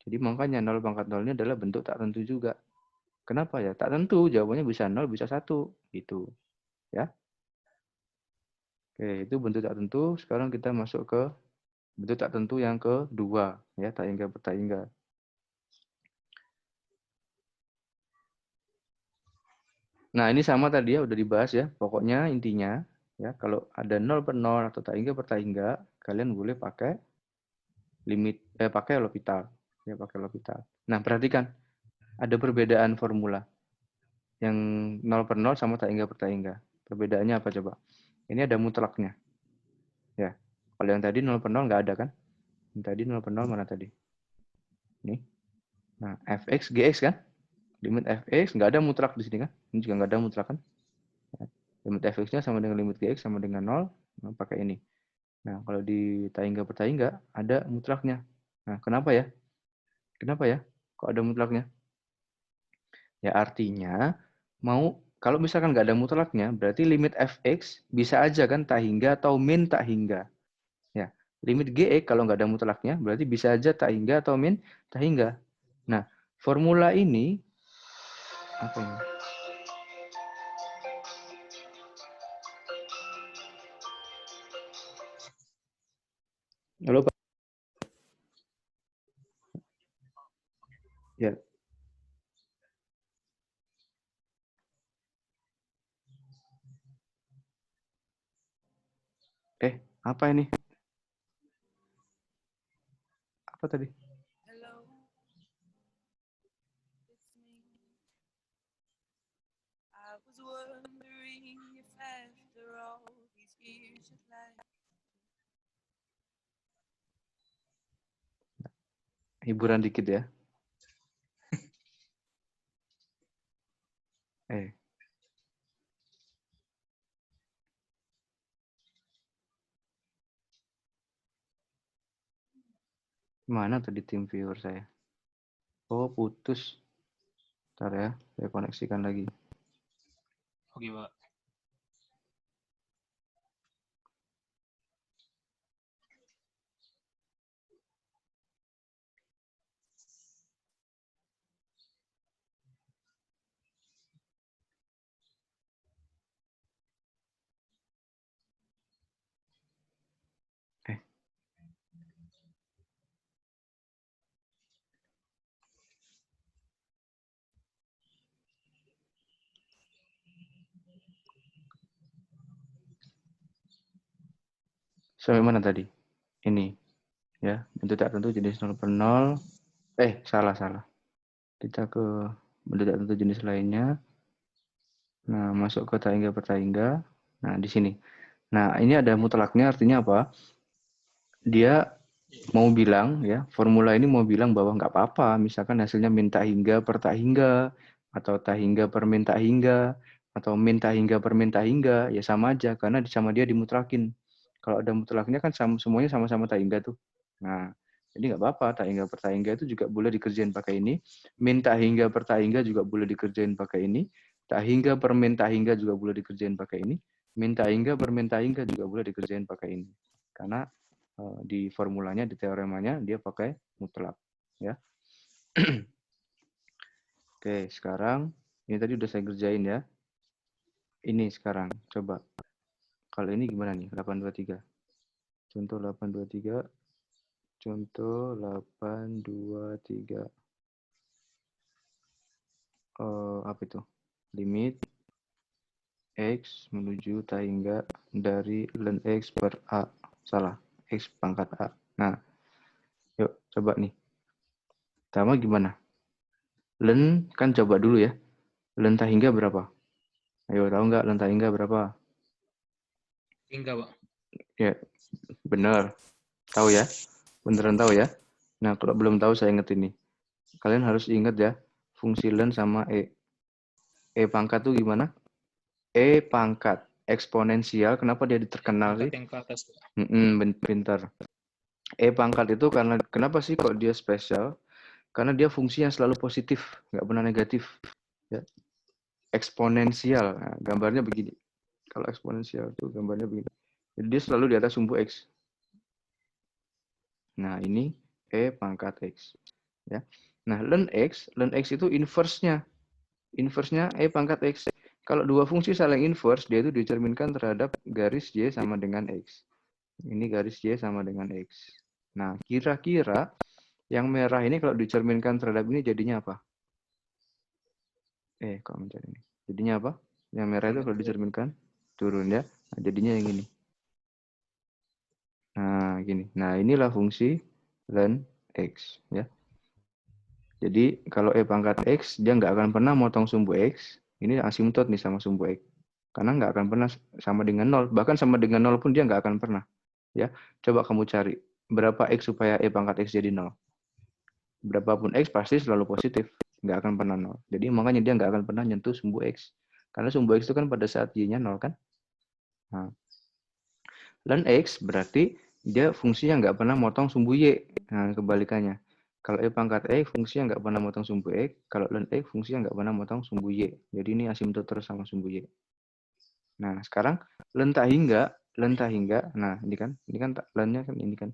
Jadi makanya 0 pangkat 0 ini adalah bentuk tak tentu juga. Kenapa ya? Tak tentu, jawabannya bisa 0, bisa 1. Gitu. Ya. Oke, itu bentuk tak tentu. Sekarang kita masuk ke bentuk tak tentu yang kedua. Ya, tak hingga per tak hingga. Nah, ini sama tadi ya, udah dibahas ya. Pokoknya intinya, ya kalau ada 0 per 0 atau tak hingga, kalian boleh pakai limit, pakai L'Hopital. Ya, pakai L'Hopital. Nah, perhatikan. Ada perbedaan formula. Yang 0 per 0 sama tak hingga. Perbedaannya apa coba? Ini ada mutlaknya. Ya. Kalau yang tadi 0 per 0 nggak ada kan? Yang tadi 0 per 0 mana tadi? Ini. Nah, fx, gx kan? Limit fx nggak ada mutlak di sini kan? Ini juga nggak ada mutlak kan? Limit fx-nya sama dengan limit gx sama dengan 0. Nah, pakai ini. Nah, kalau di tak hingga per tak hingga ada mutlaknya. Nah, kenapa ya? Kenapa ya? Kok ada mutlaknya? Ya artinya kalau misalkan nggak ada mutlaknya, berarti limit fx bisa aja kan tak hingga atau min tak hingga. Ya, limit gx kalau nggak ada mutlaknya, berarti bisa aja tak hingga atau min tak hingga. Nah, formula ini apa ini? Halo Pak. Ya. Apa ini? Apa tadi? Hiburan dikit ya. Mana tadi tim viewer saya? Oh, putus. Bentar ya, saya koneksikan lagi. Oke, Pak. Sampai mana tadi? Ini. Ya, bentuk tak tentu jenis 0 per 0. Salah. Kita ke bentuk tak tentu jenis lainnya. Nah, masuk ke tak hingga per tak hingga. Nah, di sini. Nah, ini ada mutlaknya, artinya apa? Dia mau bilang, ya, formula ini mau bilang bahwa nggak apa-apa, misalkan hasilnya min tak hingga per tak hingga, atau tak hingga per min tak hingga, atau min tak hingga per min tak hingga, ya sama aja, karena sama dia dimutlakin. Kalau ada mutlaknya kan semuanya sama-sama tak hingga tuh. Nah, jadi nggak apa-apa, tak hingga per tak hingga itu juga boleh dikerjain pakai ini, min tak hingga per tak hingga juga boleh dikerjain pakai ini, tak hingga per min tak hingga juga boleh dikerjain pakai ini, min tak hingga per min tak hingga juga boleh dikerjain pakai ini. Karena di formulanya, di teoremanya dia pakai mutlak, ya. Oke, sekarang ini tadi udah saya kerjain ya. Ini sekarang coba kalau ini gimana nih? 823. Contoh 823. Contoh 823. Apa itu? Limit x menuju tak hingga dari ln x per a. Salah, x pangkat a. Nah, yuk coba nih. Pertama gimana? Ln kan coba dulu ya. Ln tak hingga berapa? Ayo, tahu nggak ln tak hingga berapa? Hingga, Pak. Ya, benar. Tahu ya? Beneran tahu ya? Nah, kalau belum tahu saya inget ini. Kalian harus ingat ya, fungsi ln sama e. E pangkat tuh gimana? E pangkat eksponensial. Kenapa dia terkenal sih? Pangkat yang ke atas. Pak. Pintar. E pangkat itu karena kenapa sih kok dia spesial? Karena dia fungsinya selalu positif, nggak pernah negatif. Ya. Eksponensial. Nah, gambarnya begini. Kalau eksponensial itu gambarnya begini. Jadi dia selalu di atas sumbu X. Nah, ini E pangkat X. Ya. Nah, ln X itu inverse-nya. Inverse-nya E pangkat X. Kalau dua fungsi saling inverse, dia itu dicerminkan terhadap garis Y sama dengan X. Ini garis Y sama dengan X. Nah, kira-kira yang merah ini kalau dicerminkan terhadap ini jadinya apa? Kok mencari ini? Jadinya apa? Yang merah itu kalau dicerminkan turun ya. Nah, jadinya yang ini. Nah, gini. Nah, inilah fungsi ln X ya. Jadi kalau E pangkat X dia nggak akan pernah motong sumbu X. Ini asimtot nih sama sumbu X. Karena nggak akan pernah sama dengan 0. Bahkan sama dengan 0 pun dia nggak akan pernah. Ya, coba kamu cari berapa X supaya E pangkat X jadi 0. Berapapun X pasti selalu positif. Nggak akan pernah 0. Jadi makanya dia nggak akan pernah nyentuh sumbu X. Karena sumbu X itu kan pada saat Y-nya 0 kan. Nah, ln X berarti dia fungsinya nggak pernah motong sumbu Y. Nah, kebalikannya. Kalau E pangkat X fungsinya nggak pernah motong sumbu X. Kalau ln X fungsinya nggak pernah motong sumbu Y. Jadi ini asimtot terus sama sumbu Y. Nah, sekarang ln tak hingga. Nah, ini kan ln-nya kan ini kan.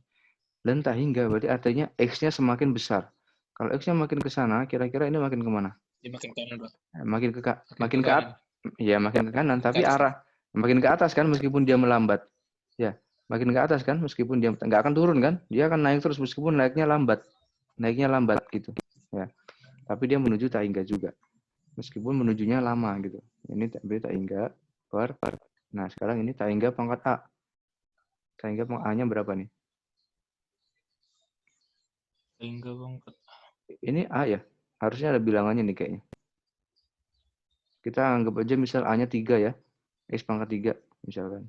Ln tak hingga berarti artinya X-nya semakin besar. Kalau X-nya makin ke sana, kira-kira ini makin kemana? Dia makin kanan, Pak. Makin ke atas. Ya, makin ke kanan, tapi arah makin ke atas kan meskipun dia melambat. Ya, makin ke atas kan meskipun dia nggak akan turun kan? Dia akan naik terus meskipun naiknya lambat. Naiknya lambat gitu. Ya. Tapi dia menuju tak hingga juga. Meskipun menujunya lama gitu. Ini berarti tak hingga per. Nah, sekarang ini tak hingga pangkat A. Tak hingga pangkat A-nya berapa nih? Hingga pangkat. Ini A ya. Harusnya ada bilangannya nih kayaknya. Kita anggap aja misal A-nya 3 ya. X pangkat 3 misalkan.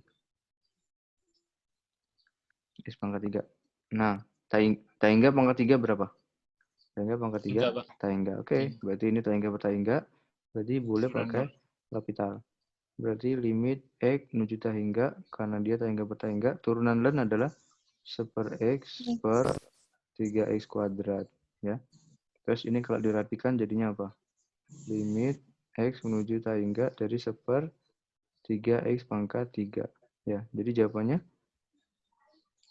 X pangkat 3. Nah, tak hingga pangkat 3 berapa? Tak hingga pangkat 3? Tak hingga. Oke, berarti ini tak hingga per tak hingga. Berarti boleh pakai L'Hopital. Berarti limit X menuju tak hingga, karena dia tak hingga per tak hingga, turunan ln adalah 1/X per 3X kuadrat. Ya. Terus ini kalau dirapikan jadinya apa? Limit X menuju tak hingga dari 1/3X pangkat 3. Ya, jadi jawabannya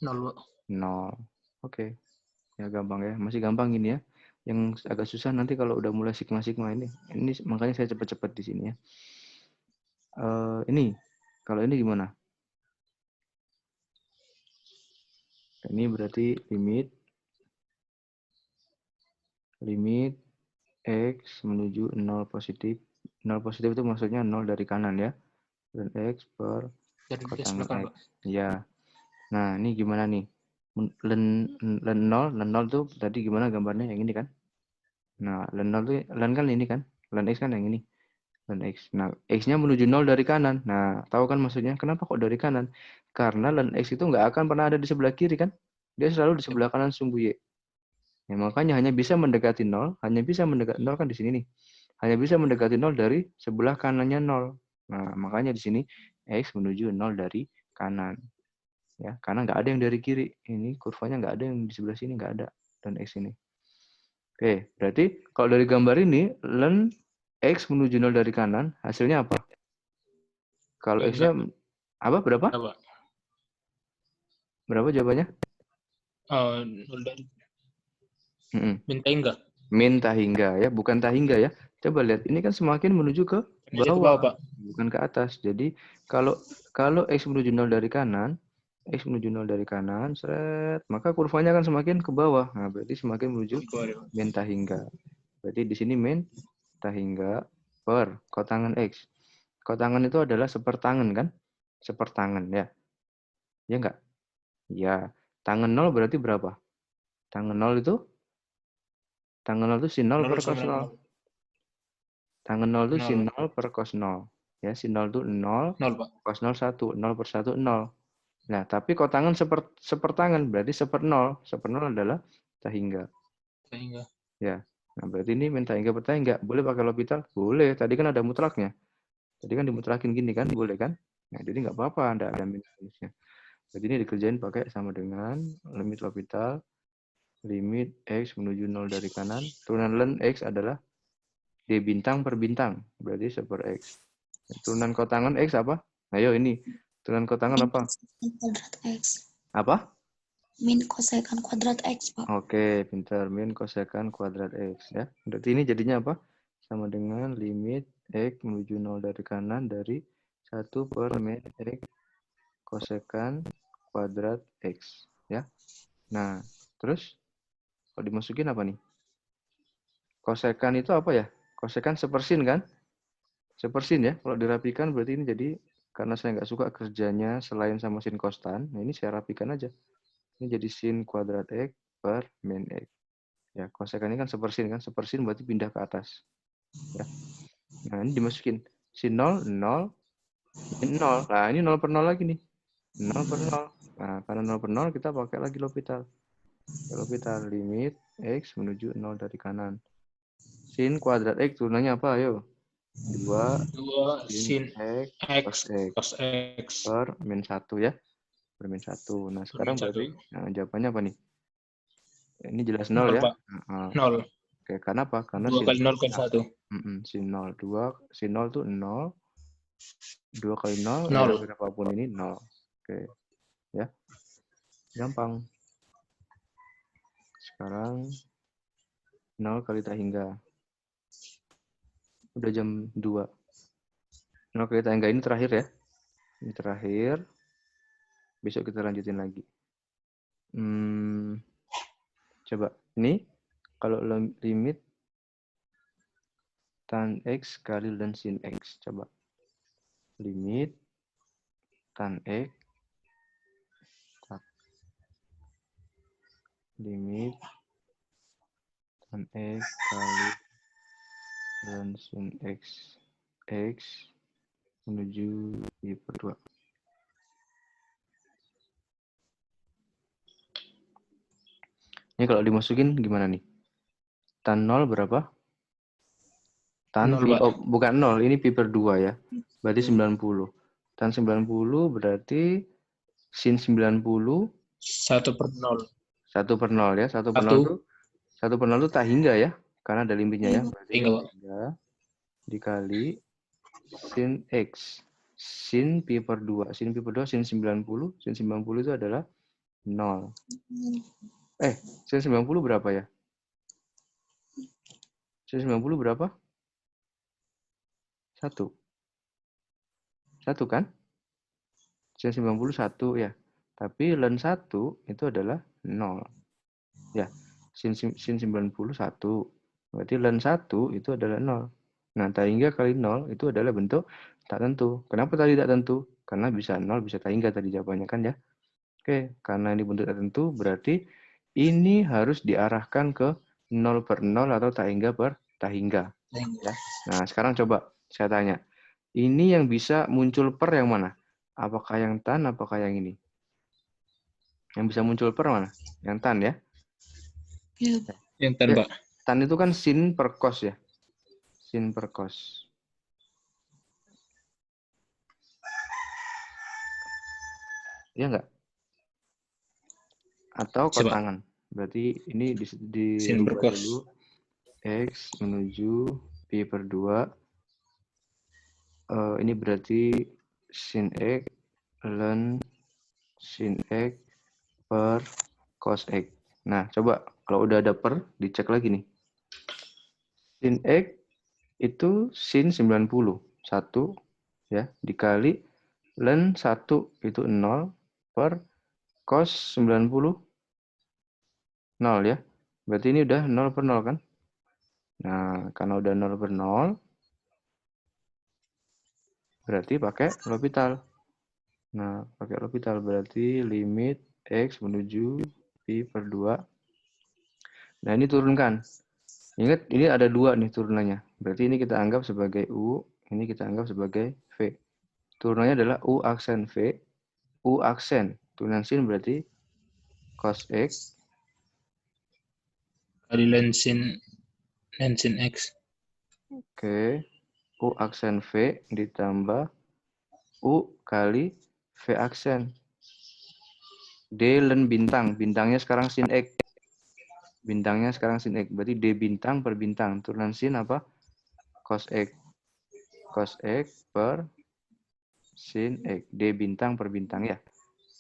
0, Pak. 0. Oke. Ya gampang ya. Masih gampang ini ya. Yang agak susah nanti kalau udah mulai sigma-sigma ini. Ini makanya saya cepat-cepat di sini ya. Ini. Kalau ini gimana? Ini berarti limit X menuju 0 positif. 0 positif itu maksudnya 0 dari kanan ya. Dan X per kotangan X. Ya. Nah, ini gimana nih? Ln 0 tuh tadi gimana gambarnya? Yang ini kan? Nah, ln 0 tuh ln kan ini kan? Ln X kan yang ini. Ln X. Nah, X-nya menuju 0 dari kanan. Nah, tahu kan maksudnya? Kenapa kok dari kanan? Karena ln X itu nggak akan pernah ada di sebelah kiri kan? Dia selalu di sebelah kanan sumbu Y. Ya, makanya hanya bisa mendekati 0, hanya bisa mendekati 0 kan di sini nih. Hanya bisa mendekati 0 dari sebelah kanannya 0. Nah, makanya di sini X menuju 0 dari kanan. Ya, karena nggak ada yang dari kiri. Ini kurvanya nggak ada yang di sebelah sini, nggak ada. Dan X ini. Oke, berarti kalau dari gambar ini, ln X menuju 0 dari kanan, hasilnya apa? Kalau X-nya apa? Berapa? Berapa jawabannya? 0 dari. Min hingga. Min tak hingga ya, bukan tak hingga ya. Coba lihat, ini kan semakin menuju ke bawah, Pak. Bukan ke atas. Jadi kalau X menuju 0 dari kanan, seret, maka kurvanya kan semakin ke bawah. Nah, berarti semakin menuju min tak hingga. Berarti di sini min tak hingga per kotangan X. Kotangan itu adalah sepertangan kan? Sepertangan ya. Ya enggak? Ya. Tangan 0 berarti berapa? Tangan 0 itu sin 0 per cos 0. Tangan 0 itu sin 0 per cos 0. Ya, sin 0 itu 0, cos 0 1, 0 per 1 0. Nah, tapi kotangan sepertangan berarti 1/0. 1/0 adalah tak hingga. Tak hingga. Ya. Nah, berarti ini min tak hingga per tak hingga. Boleh pakai L'Hopital? Boleh. Tadi kan ada mutlaknya. Tadi kan dimutlakin gini kan? Boleh kan? Nah, jadi nggak apa-apa, nggak ada minusnya. Jadi ini dikerjain pakai sama dengan limit L'Hopital, limit X menuju 0 dari kanan. Turunan ln X adalah D bintang per bintang, berarti 1 per X. Turunan kotangan X apa? Ayo ini, turunan kotangan Min apa? kosekan kuadrat X. Apa? Min kosekan kuadrat X, Pak. Oke, pintar. Min kosekan kuadrat X. Ya. Berarti ini jadinya apa? Sama dengan limit X menuju 0 dari kanan dari 1 per min X kosekan kuadrat X. Ya. Nah, terus kalau dimasukin apa nih? Kosekan itu apa ya? Kosekan sepersin kan? Sepersin ya. Kalau dirapikan berarti ini jadi, karena saya nggak suka kerjanya selain sama sin kostan, nah ini saya rapikan aja. Ini jadi sin kuadrat X per min X. Ya, kosekan ini kan sepersin berarti pindah ke atas. Ya. Nah, ini dimasukin. Sin 0, 0, min 0. Nah, ini 0 per 0 lagi nih. 0 per 0. Nah, karena 0 per 0, kita pakai lagi L'Hopital. L'Hopital limit X menuju 0 dari kanan. Sin kuadrat X turunannya apa? Ayo. 2 2 sin cos X X cos X per min 1 ya. Per min 1. Nah, per min sekarang 1. berarti jawabannya apa nih? Ini jelas 0 0, ya. Pak. 0. Oke, karena apa? Karena 2 sin kali 0 kali 1. sin 0. 2, sin 0 itu 0. 2 kali 0, 0. ya berapapun ini 0. Oke. Ya. Gampang. Sekarang 0 kali tak hingga. Udah jam 2. 0 kali tak hingga ini terakhir ya. Ini terakhir. Besok kita lanjutin lagi. Coba. Ini kalau limit tan X kali ln sin X. Coba. Limit tan X. Limit tan X kali ln sin X. X menuju I per 2. Ini kalau dimasukin gimana nih? Tan 0 berapa? Tan 0, pi, Pak. bukan 0, ini pi per 2 ya. Berarti 90. Tan 90 berarti sin 90 1 per 0. 1 per 0 ya. 1 per 0 itu 1 per 0 itu tak hingga ya. Karena ada limitnya ya. Berarti Hingga, Pak. tak hingga dikali sin X. Sin pi per 2. Sin pi per 2 sin 90. Sin 90 itu adalah 0. Sin 90 berapa ya? Sin 90 berapa? 1. 1 kan? Sin 90 1 ya. Tapi ln 1 itu adalah 0. Ya. Sin 90 1. Berarti ln 1 itu adalah 0. Nah, tak hingga kali 0 itu adalah bentuk tak tentu. Kenapa tadi tak tentu? Karena bisa 0, bisa tak hingga tadi jawabannya kan ya. Oke, karena ini bentuk tak tentu berarti ini harus diarahkan ke 0 per 0 atau tak hingga per tak hingga. Ya. Nah, sekarang coba saya tanya. Ini yang bisa muncul per yang mana? Apakah yang tan, apakah yang ini? Yang bisa muncul per mana? Yang tan ya? Iya. Yang tan, Ya, Pak. tan itu kan sin per cos ya. Sin per cos. Iya enggak? Atau Coba. kotangan. Berarti ini Sin per dirubah cos. dulu. X menuju pi per 2. Ini berarti sin X ln sin X per cos X. Nah, coba kalau udah ada per, dicek lagi nih. Sin X itu sin 90. 1 ya, dikali ln 1 itu 0 per cos 90 0 ya. Berarti ini udah 0 per 0 kan? Nah, karena udah 0 per 0, berarti pakai L'Hopital. Nah, pakai L'Hopital berarti limit X menuju pi per 2. Nah, ini turunkan. Ingat, ini ada 2 nih turunannya. Berarti ini kita anggap sebagai U, ini kita anggap sebagai V. Turunannya adalah U aksen V, U aksen. Turunan sin berarti cos X. Kali ln sin X. Oke. U aksen V ditambah U kali V aksen. D len bintang. Bintangnya sekarang sin X. Bintangnya sekarang sin X. Berarti D bintang per bintang. Turunan sin apa? Cos X. Cos X per sin X. D bintang per bintang ya.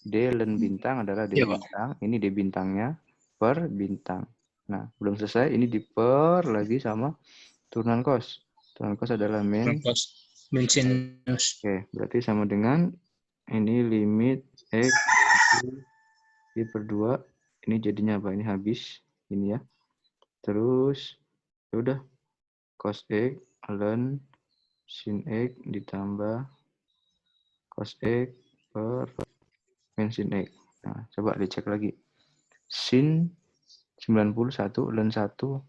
D len bintang adalah D Iya, Pak. bintang. Ini D bintangnya per bintang. Nah, belum selesai. Ini diper lagi sama turunan cos. Turunan cos adalah min. Cos min sinus. Oke, berarti sama dengan ini limit X I per 2. Ini jadinya apa? Ini habis. Ini ya. Terus, ya udah. Cos X ln sin X ditambah cos X per min sin X. Nah, coba dicek lagi. Sin 91 ln 1, 0.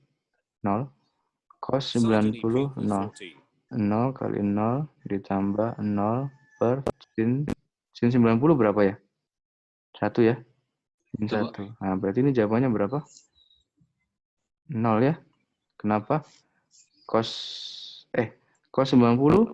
Cos 90, 0. 0 kali 0 ditambah 0 per sin 90 berapa ya? 1 ya? Min 1. Nah, berarti ini jawabannya berapa? 0 ya. Kenapa? Cos 90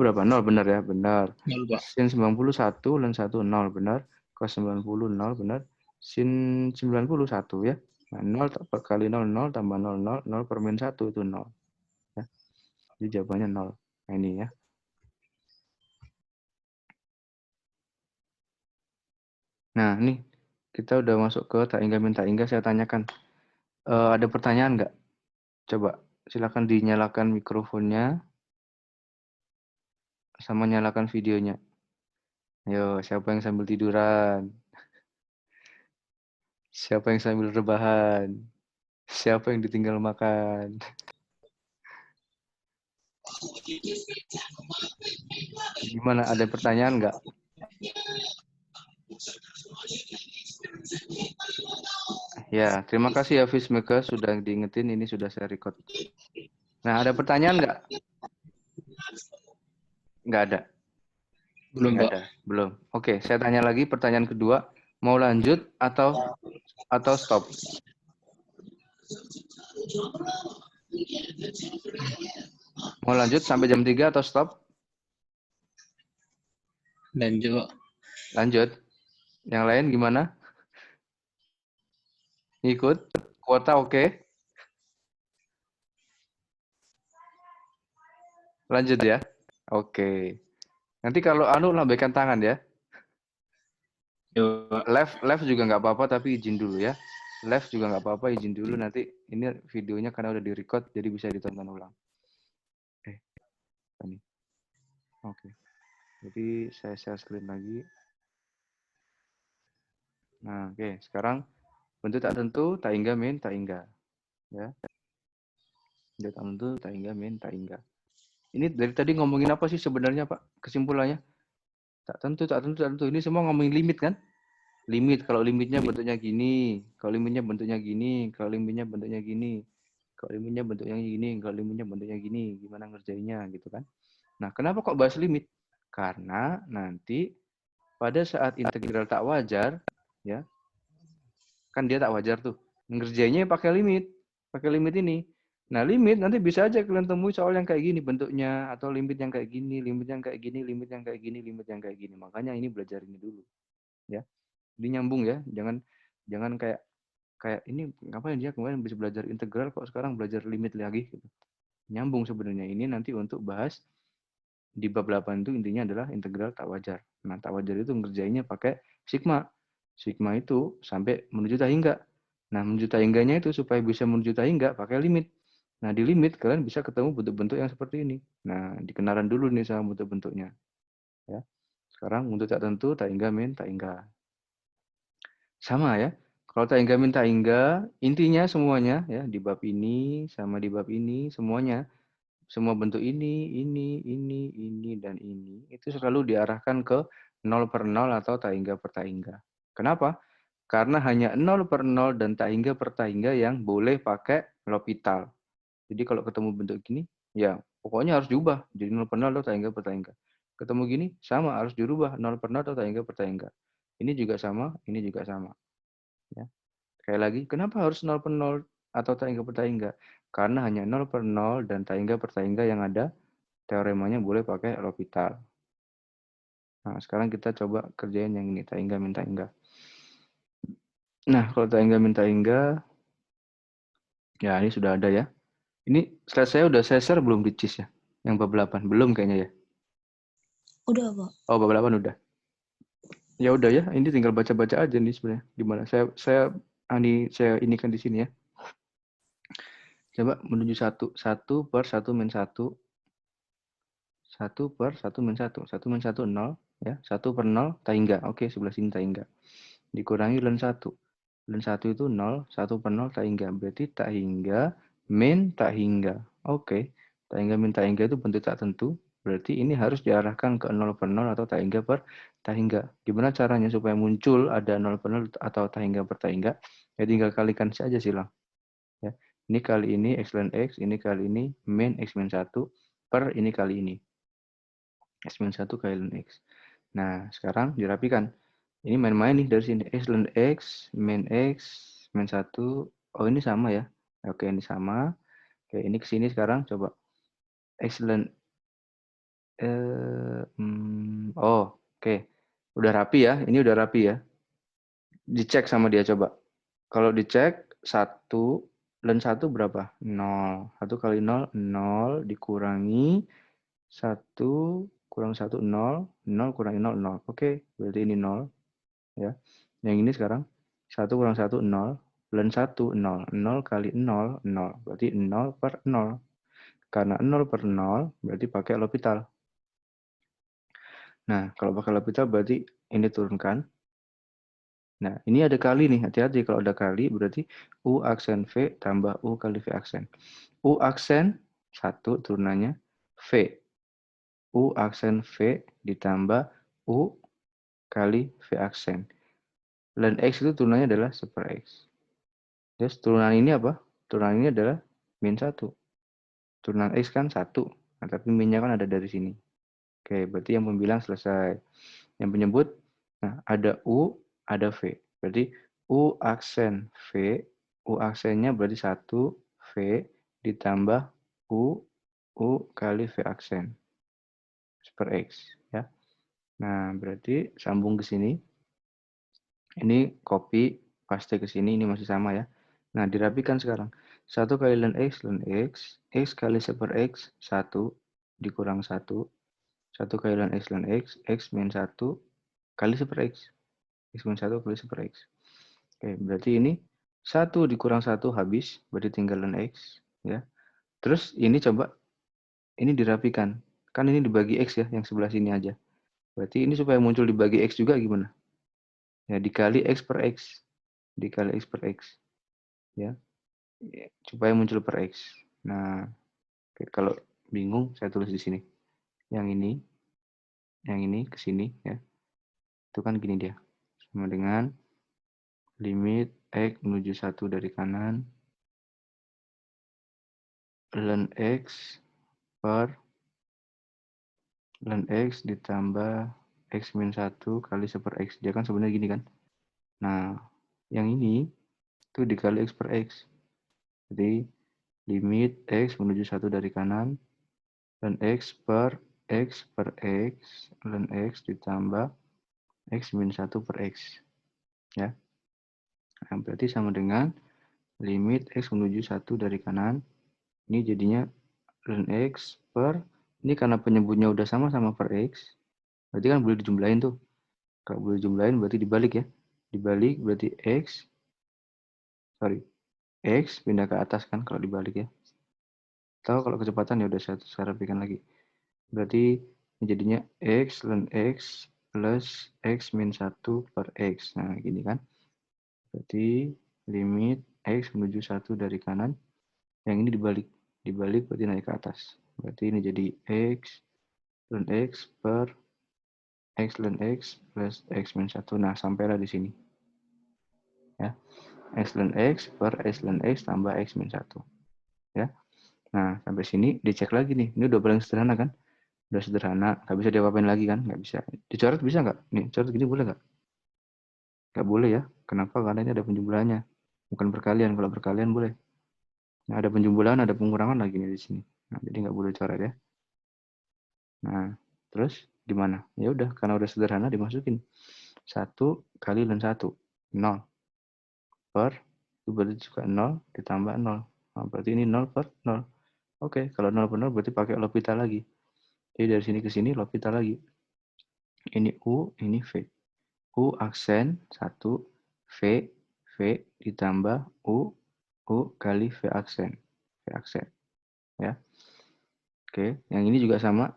berapa? 0 benar ya, benar. 0, Pak. Sin 91 ln 1 0 benar. Cos 90 0 benar. Sin 90 1 ya. Nah, 0 kali 0 0 tambah 0 0 0 per min 1 itu 0. Ya. Jadi jawabannya 0. Nah, ini ya. Nah, nih kita udah masuk ke tak hingga min tak hingga. Saya tanyakan, ada pertanyaan nggak? Coba silakan dinyalakan mikrofonnya sama nyalakan videonya. Ayo, siapa yang sambil tiduran? Siapa yang sambil rebahan? Siapa yang ditinggal makan? Gimana? Ada pertanyaan nggak? Ya, terima kasih ya Fismeka sudah diingetin, ini sudah saya record. Nah, ada pertanyaan nggak? Nggak ada. Belum, Nggak Pak. ada. Belum. Oke, saya tanya lagi pertanyaan kedua. Mau lanjut atau stop? Mau lanjut sampai jam 3 atau stop? Lanjut, Pak. Lanjut. Yang lain gimana? Ikut? Kuota oke? Lanjut ya? Oke. Nanti kalau lambaikan tangan ya. Yo, Pak. Live juga nggak apa-apa, tapi izin dulu ya. Live juga nggak apa-apa, izin dulu. Nanti ini videonya karena udah di-record, jadi bisa ditonton ulang. Ini. Oke. Jadi saya share screen lagi. Nah, oke. Sekarang bentuk tak tentu, tak hingga, min, tak hingga. Ya. Bentuk tak tentu, tak hingga, min, tak hingga. Ini dari tadi ngomongin apa sih sebenarnya, Pak? Kesimpulannya? Tak tentu, tak tentu, tak tentu. Ini semua ngomongin limit kan? Limit, kalau limitnya bentuknya gini, kalau limitnya bentuknya gini, kalau limitnya bentuknya gini, kalau limitnya bentuknya gini, kalau limitnya bentuknya gini, gimana ngerjainnya gitu kan. Nah, kenapa kok bahas limit? Karena nanti pada saat integral tak wajar, ya, kan dia tak wajar tuh, ngerjainnya pakai limit ini. Nah, limit nanti bisa aja kalian temui soal yang kayak gini bentuknya, atau limit yang kayak gini, limit yang kayak gini, limit yang kayak gini, limit yang kayak gini. Makanya ini belajar ini dulu, ya. Jadi nyambung ya, jangan kayak ini ngapain dia kemarin bisa belajar integral kok sekarang belajar limit lagi gitu. Nyambung sebenarnya, ini nanti untuk bahas di bab 8 itu intinya adalah integral tak wajar. Nah, tak wajar itu ngerjainnya pakai sigma. Sigma itu sampai menuju tak hingga. Nah, menuju tak hingganya itu supaya bisa menuju tak hingga pakai limit. Nah, di limit kalian bisa ketemu bentuk-bentuk yang seperti ini. Nah, dikenalan dulu nih sama bentuk-bentuknya. Ya. Sekarang untuk tak tentu, tak hingga, min, tak hingga. Sama ya. Kalau tak hingga, min, tak hingga, intinya semuanya ya di bab ini sama di bab ini semuanya, semua bentuk ini, dan ini itu selalu diarahkan ke 0 per 0 atau tak hingga per tak hingga. Kenapa? Karena hanya 0 per 0 dan tak hingga per tak hingga yang boleh pakai L'Hopital. Jadi kalau ketemu bentuk gini, ya pokoknya harus diubah jadi 0 per 0 atau tak hingga per tak hingga. Ketemu gini, sama harus dirubah 0 per 0 atau tak hingga per tak hingga. Ini juga sama, ini juga sama. Ya. Sekali lagi, kenapa harus 0 per 0 atau tak hingga per tak hingga? Karena hanya 0 per 0 dan tak hingga per tak hingga yang ada teoremanya boleh pakai L'Hopital. Nah, sekarang kita coba kerjain yang ini, tak hingga minta hingga. Nah, kalau tak hingga minta hingga, ya ini sudah ada ya. Ini slide saya udah saya share belum di CIS ya? Yang bab 8, belum kayaknya ya. Udah, Pak. Oh, bab 8 udah. Ya udah ya, ini tinggal baca-baca aja nih sebenarnya. Gimana? Saya inikan di sini ya. Coba menuju 1 per 1 min 1. 1 per 1 min 1. 1 min 1 0 ya. 1 per 0 tak hingga. Oke, sebelah sini tak hingga. Dikurangi ln 1. Ln 1 itu 0, 1 per 0 tak hingga. Berarti tak hingga min tak hingga. Oke. Tak hingga min tak hingga itu bentuk tak tentu. Berarti ini harus diarahkan ke 0 per 0 atau tak hingga per tak hingga. Gimana caranya supaya muncul ada 0 per 0 atau tak hingga per tak hingga? Ya tinggal kalikan saja silang. Ya. Ini kali ini x ln x, ini kali ini min x min 1 per ini kali ini. X min 1 kali ln x. Nah, sekarang dirapikan. Ini main-main nih dari sini. X ln x, min 1. Oh, ini sama ya. Oke, ini sama. Oke, ini ke sini sekarang. Coba. X ln... oke. Udah rapi ya. Ini udah rapi ya. Dicek sama dia coba. Kalau dicek, 1. Ln 1 berapa? 0. 1 kali 0, 0. Dikurangi 1 kurang 1, 0. 0 kurangi 0, 0. Oke, berarti ini 0. Ya. Yang ini sekarang 1 kurang 1 0, ln 1 0, 0 kali 0 0, berarti 0 per 0. Karena 0 per 0 berarti pakai L'Hopital. Nah, kalau pakai L'Hopital berarti ini turunkan. Nah, ini ada kali nih, hati-hati kalau ada kali berarti U aksen V tambah U kali V aksen. U aksen 1 turunannya V. U aksen V ditambah U kali V aksen. Ln X itu turunannya adalah 1 per X. Terus turunan ini apa? Turunan ini adalah min 1. Turunan X kan 1. Nah, tapi minnya kan ada dari sini. Oke, berarti yang pembilang selesai. Yang penyebut, nah ada U, ada V. Berarti U aksen V, U aksennya berarti 1, V ditambah U kali V aksen. Per X. Ya. Nah, berarti sambung ke sini. Ini copy, paste ke sini, ini masih sama ya. Nah, dirapikan sekarang. 1 kali ln X kali 1 per X, 1, dikurang 1. 1 kali ln X min 1, kali 1 per X. X min 1 kali 1 per X. Oke, berarti ini 1 dikurang 1 habis, berarti tinggal ln X. Ya. Terus ini coba, ini dirapikan. Kan ini dibagi X ya, yang sebelah sini aja. Berarti ini supaya muncul dibagi X juga gimana? Ya, dikali X per X. Dikali X per X. Ya. Supaya muncul per X. Nah, kalau bingung saya tulis di sini. Yang ini ke sini ya. Itu kan gini dia. Sama dengan limit X menuju 1 dari kanan ln X per ln X ditambah X min 1 kali 1 per X. Dia kan sebenarnya gini kan. Nah, yang ini itu dikali X per X. Jadi limit X menuju 1 dari kanan ln X per X ln X ditambah X min 1 per X. Ya. Nah, berarti sama dengan limit X menuju 1 dari kanan. Ini jadinya ln X per, ini karena penyebutnya udah sama-sama per X. Berarti kan boleh dijumlahin tuh. Kalau boleh dijumlahin berarti dibalik ya. Dibalik berarti X pindah ke atas kan kalau dibalik ya. Atau kalau kecepatan ya udah saya rapikan lagi. Berarti jadinya X ln X plus X min 1 per X. Nah, gini kan. Berarti limit X menuju 1 dari kanan. Yang ini dibalik. Dibalik berarti naik ke atas. Berarti ini jadi X ln X per X ln X plus X min 1. Nah, sampailah di sini. Ya. X ln X per X ln X tambah X min 1. Ya. Nah, sampai sini dicek lagi nih. Ini udah paling sederhana kan? Udah sederhana. Nggak bisa diapa-apain lagi kan? Nggak bisa. Dicoret bisa nggak? Nih, coret gini boleh nggak? Nggak boleh ya. Kenapa? Karena ini ada penjumlahannya. Bukan perkalian. Kalau perkalian boleh. Nah, ada penjumlahan, ada pengurangan lagi nih di sini. Nah, jadi nggak boleh coret ya. Nah, terus gimana? Ya udah, karena udah sederhana dimasukin. 1 kali ln 1, 0. Per, itu berarti juga 0 ditambah 0. Nah, berarti ini 0 per 0. Oke, kalau 0 per 0 berarti pakai L'Hopital lagi. Jadi dari sini ke sini L'Hopital lagi. Ini U, ini V. U aksen 1, V ditambah U kali V aksen. V aksen. Ya. Oke, yang ini juga sama.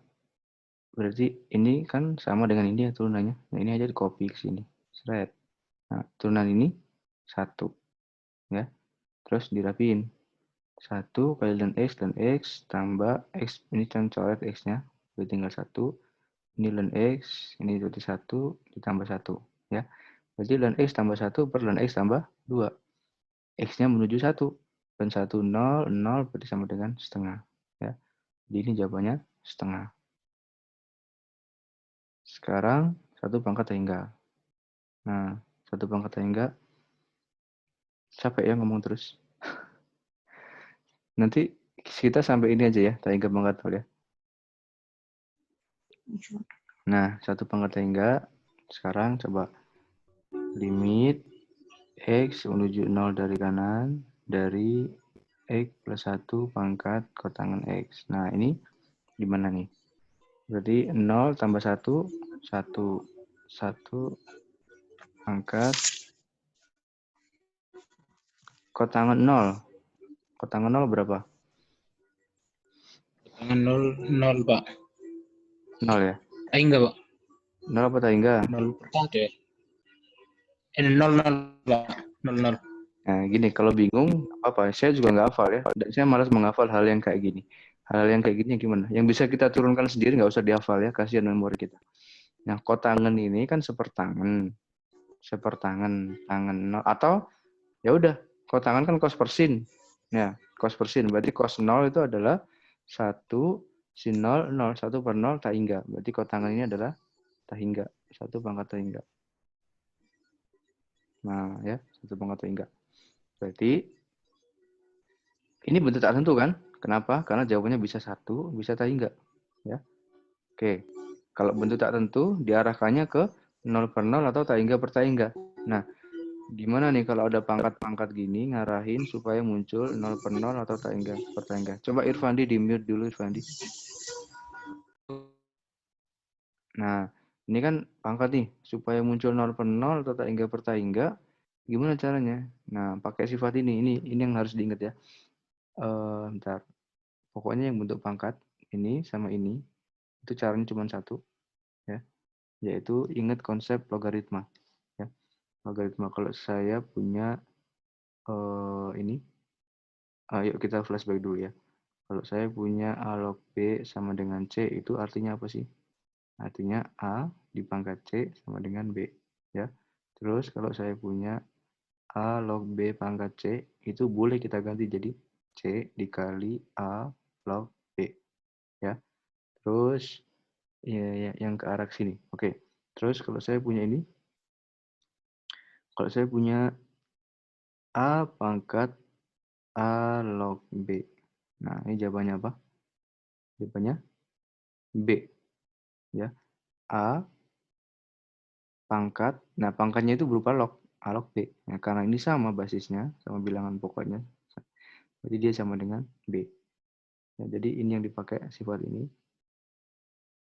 Berarti ini kan sama dengan ini ya turunannya. Nah, ini aja di copy ke sini. Seret. Nah, turunan ini 1. Ya. Terus dirapiin. 1 kali ln X tambah X. Ini kan coret X-nya. Berarti tinggal 1. Ini ln X. Ini berarti 1 ditambah 1. Ya. Berarti ln X tambah 1 per ln X tambah 2. X-nya menuju 1. Dan 1, 0, 0 berarti sama dengan setengah. Ya. Jadi ini jawabannya setengah. Sekarang 1 pangkat hingga. Nah, 1 pangkat hingga. Capek ya ngomong terus. Nanti kita sampai ini aja ya, tak hingga pangkat ya. Nah, 1 pangkat hingga. Sekarang coba limit X menuju 0 dari kanan. Dari X plus 1 pangkat kotangan X. Nah, ini gimana nih? Berarti 0 tambah 1, 1. 1 pangkat kotangan 0. Kotangan 0 berapa? Tangan 0, Pak. 0 ya? Enggak, Pak. 0 apa tak hingga? 0 per 1 ya. 0, Pak. 0. Nah, gini, kalau bingung, apa? Saya juga nggak hafal ya. Dan saya malas menghafal hal yang kayak gini. Hal yang kayak gini gimana? Yang bisa kita turunkan sendiri, nggak usah dihafal ya. Kasihan memori kita. Nah, kotangan ini kan sepertangan. Sepertangan. Tangan 0. Atau, ya udah, kotangan kan cos persin. Ya, cos persin. Berarti cos 0 itu adalah 1 sin 0, 0. 1 per 0 tak hingga. Berarti kotangan ini adalah tak hingga. 1 pangkat tak hingga. Nah, ya, 1 pangkat tak hingga. Berarti ini bentuk tak tentu kan? Kenapa? Karena jawabannya bisa 1, bisa tak hingga. Ya. Oke. Kalau bentuk tak tentu diarahkannya ke 0 per 0 atau tak hingga per tak hingga. Nah, gimana nih kalau ada pangkat-pangkat gini ngarahin supaya muncul 0 per 0 atau tak hingga per tak hingga. Coba Irfandi di mute dulu Irfandi. Nah, ini kan pangkat nih supaya muncul 0 per 0 atau tak hingga per tak hingga. Gimana caranya? Nah, pakai sifat ini. Ini yang harus diingat ya. Bentar. Pokoknya yang bentuk pangkat ini sama ini itu caranya cuma satu ya, yaitu ingat konsep logaritma ya. Logaritma kalau saya punya ini yuk kita flashback dulu ya. Kalau saya punya A log B sama dengan C itu artinya apa sih? Artinya A di pangkat C sama dengan B ya. Terus kalau saya punya A log B pangkat C itu boleh kita ganti jadi C dikali A log B ya. Terus ya, yang ke arah sini. Oke. Terus kalau saya punya ini, kalau saya punya A pangkat A log B. Nah, ini jawabannya apa? Jawabannya B. Ya. A pangkat. Nah, pangkatnya itu berupa log. A log B. Nah, karena ini sama basisnya, sama bilangan pokoknya. Jadi dia sama dengan B. Ya, jadi ini yang dipakai sifat ini.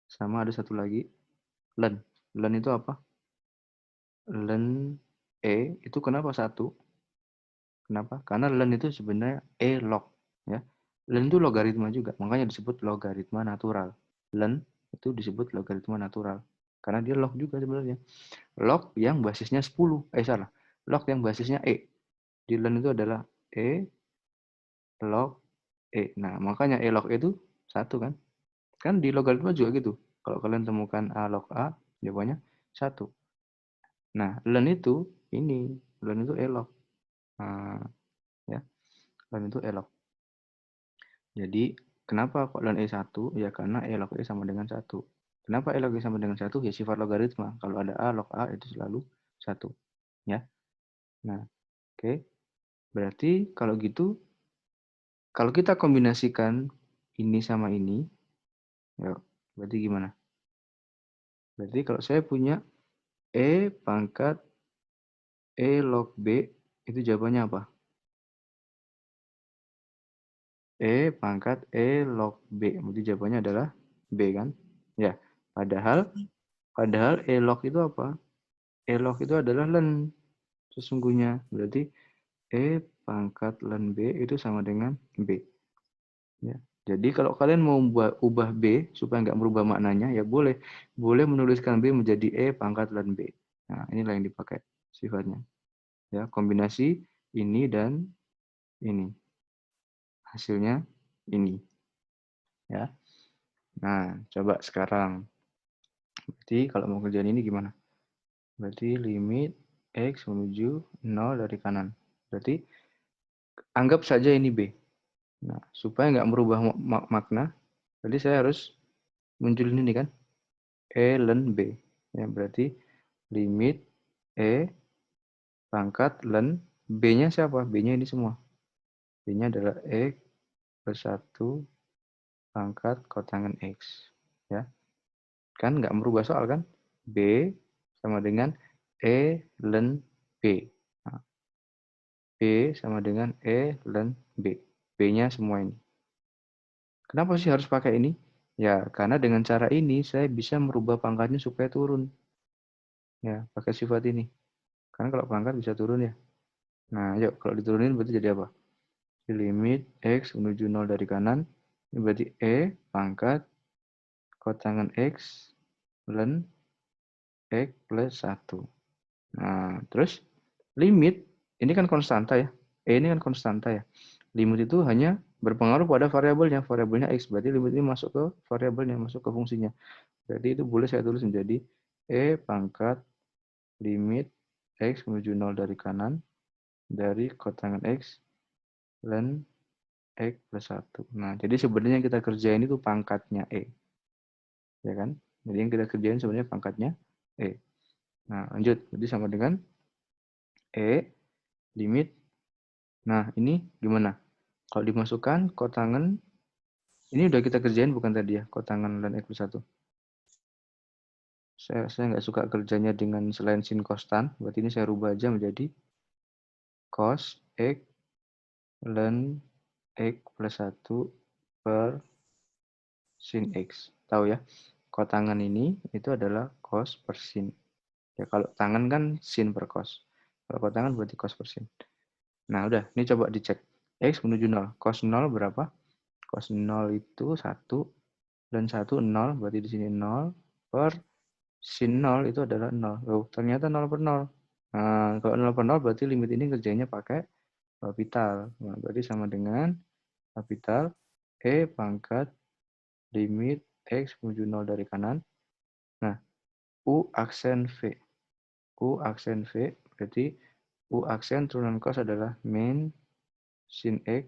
Sama ada satu lagi. Len. Len itu apa? Len E itu kenapa 1? Kenapa? Karena len itu sebenarnya E log. Ya. Len itu logaritma juga, makanya disebut logaritma natural. Len itu disebut logaritma natural. Karena dia log juga sebenarnya. Log yang basisnya 10. Salah. Log yang basisnya E. Di len itu adalah E log E. Nah, makanya E log E itu 1 kan? Kan di logaritma juga gitu. Kalau kalian temukan A log A, jawabannya 1. Nah, len itu ini. Len itu E log. Nah, ya. Len itu E log. Jadi, kenapa kok len E1? Ya karena E log E sama dengan 1. Kenapa E log E sama dengan 1? Ya sifat logaritma. Kalau ada A log A itu selalu 1. Ya. Nah, oke. Berarti kalau gitu, kalau kita kombinasikan ini sama ini, ya, Berarti gimana? Berarti kalau saya punya E pangkat E log B, itu jawabannya apa? E pangkat E log B. Berarti jawabannya adalah B kan? Ya. Padahal E log itu apa? E log itu adalah len sesungguhnya. Berarti E pangkat len B itu sama dengan B. Ya. Jadi kalau kalian mau ubah B supaya nggak merubah maknanya, ya boleh. Boleh menuliskan B menjadi E pangkat len B. Nah, inilah yang dipakai sifatnya. Ya, kombinasi ini dan ini. Hasilnya ini. Ya. Nah, coba sekarang. Berarti kalau mau kerjaan ini gimana? Berarti limit X menuju 0 dari kanan. Berarti anggap saja ini B. Nah, supaya nggak merubah makna, berarti saya harus munculin ini kan, E len B. Ya, berarti limit E pangkat len B-nya siapa? B-nya ini semua. B-nya adalah X plus 1 pangkat kotangan X. Ya, kan nggak merubah soal kan? B sama dengan E len B. Nah, B sama dengan E len B. B-nya semua ini. Kenapa sih harus pakai ini? Ya, karena dengan cara ini saya bisa merubah pangkatnya supaya turun. Ya, pakai sifat ini. Karena kalau pangkat bisa turun ya. Nah, yuk kalau diturunin berarti jadi apa? Limit X menuju 0 dari kanan. Ini berarti E pangkat kotangan X len X plus 1. Nah, terus limit, ini kan konstanta ya. E ini kan konstanta ya. Limit itu hanya berpengaruh pada variabelnya. Variabelnya X. Berarti limit ini masuk ke variabelnya, masuk ke fungsinya. Jadi itu boleh saya tulis menjadi E pangkat limit X menuju 0 dari kanan dari kotangan X len X plus 1. Nah, jadi sebenarnya yang kita kerjain itu pangkatnya E. Ya kan? Jadi yang kita kerjain sebenarnya pangkatnya E. Nah, lanjut. Jadi sama dengan E limit. Nah, ini gimana? Kalau dimasukkan kotangan, ini udah kita kerjain bukan tadi ya, kotangan len X plus 1. Saya nggak suka kerjanya dengan selain sin kostan, berarti ini saya rubah aja menjadi cos X len X plus 1 per sin X. Tahu ya, kotangan ini itu adalah cos per sin. Ya, kalau tangan kan sin per cos. Kalau kotangan berarti cos per sin. Nah, udah, ini coba dicek. X menuju 0. Cos 0 berapa? Cos 0 itu 1. Dan 1, 0. Berarti di sini 0 per sin 0 itu adalah 0. Oh, ternyata 0 per 0. Nah, kalau 0 per 0 berarti limit ini kerjanya pakai kapital. Nah, berarti sama dengan kapital E pangkat limit X menuju 0 dari kanan. Nah, U aksen V. U aksen V berarti U aksen turunan cos adalah min sin X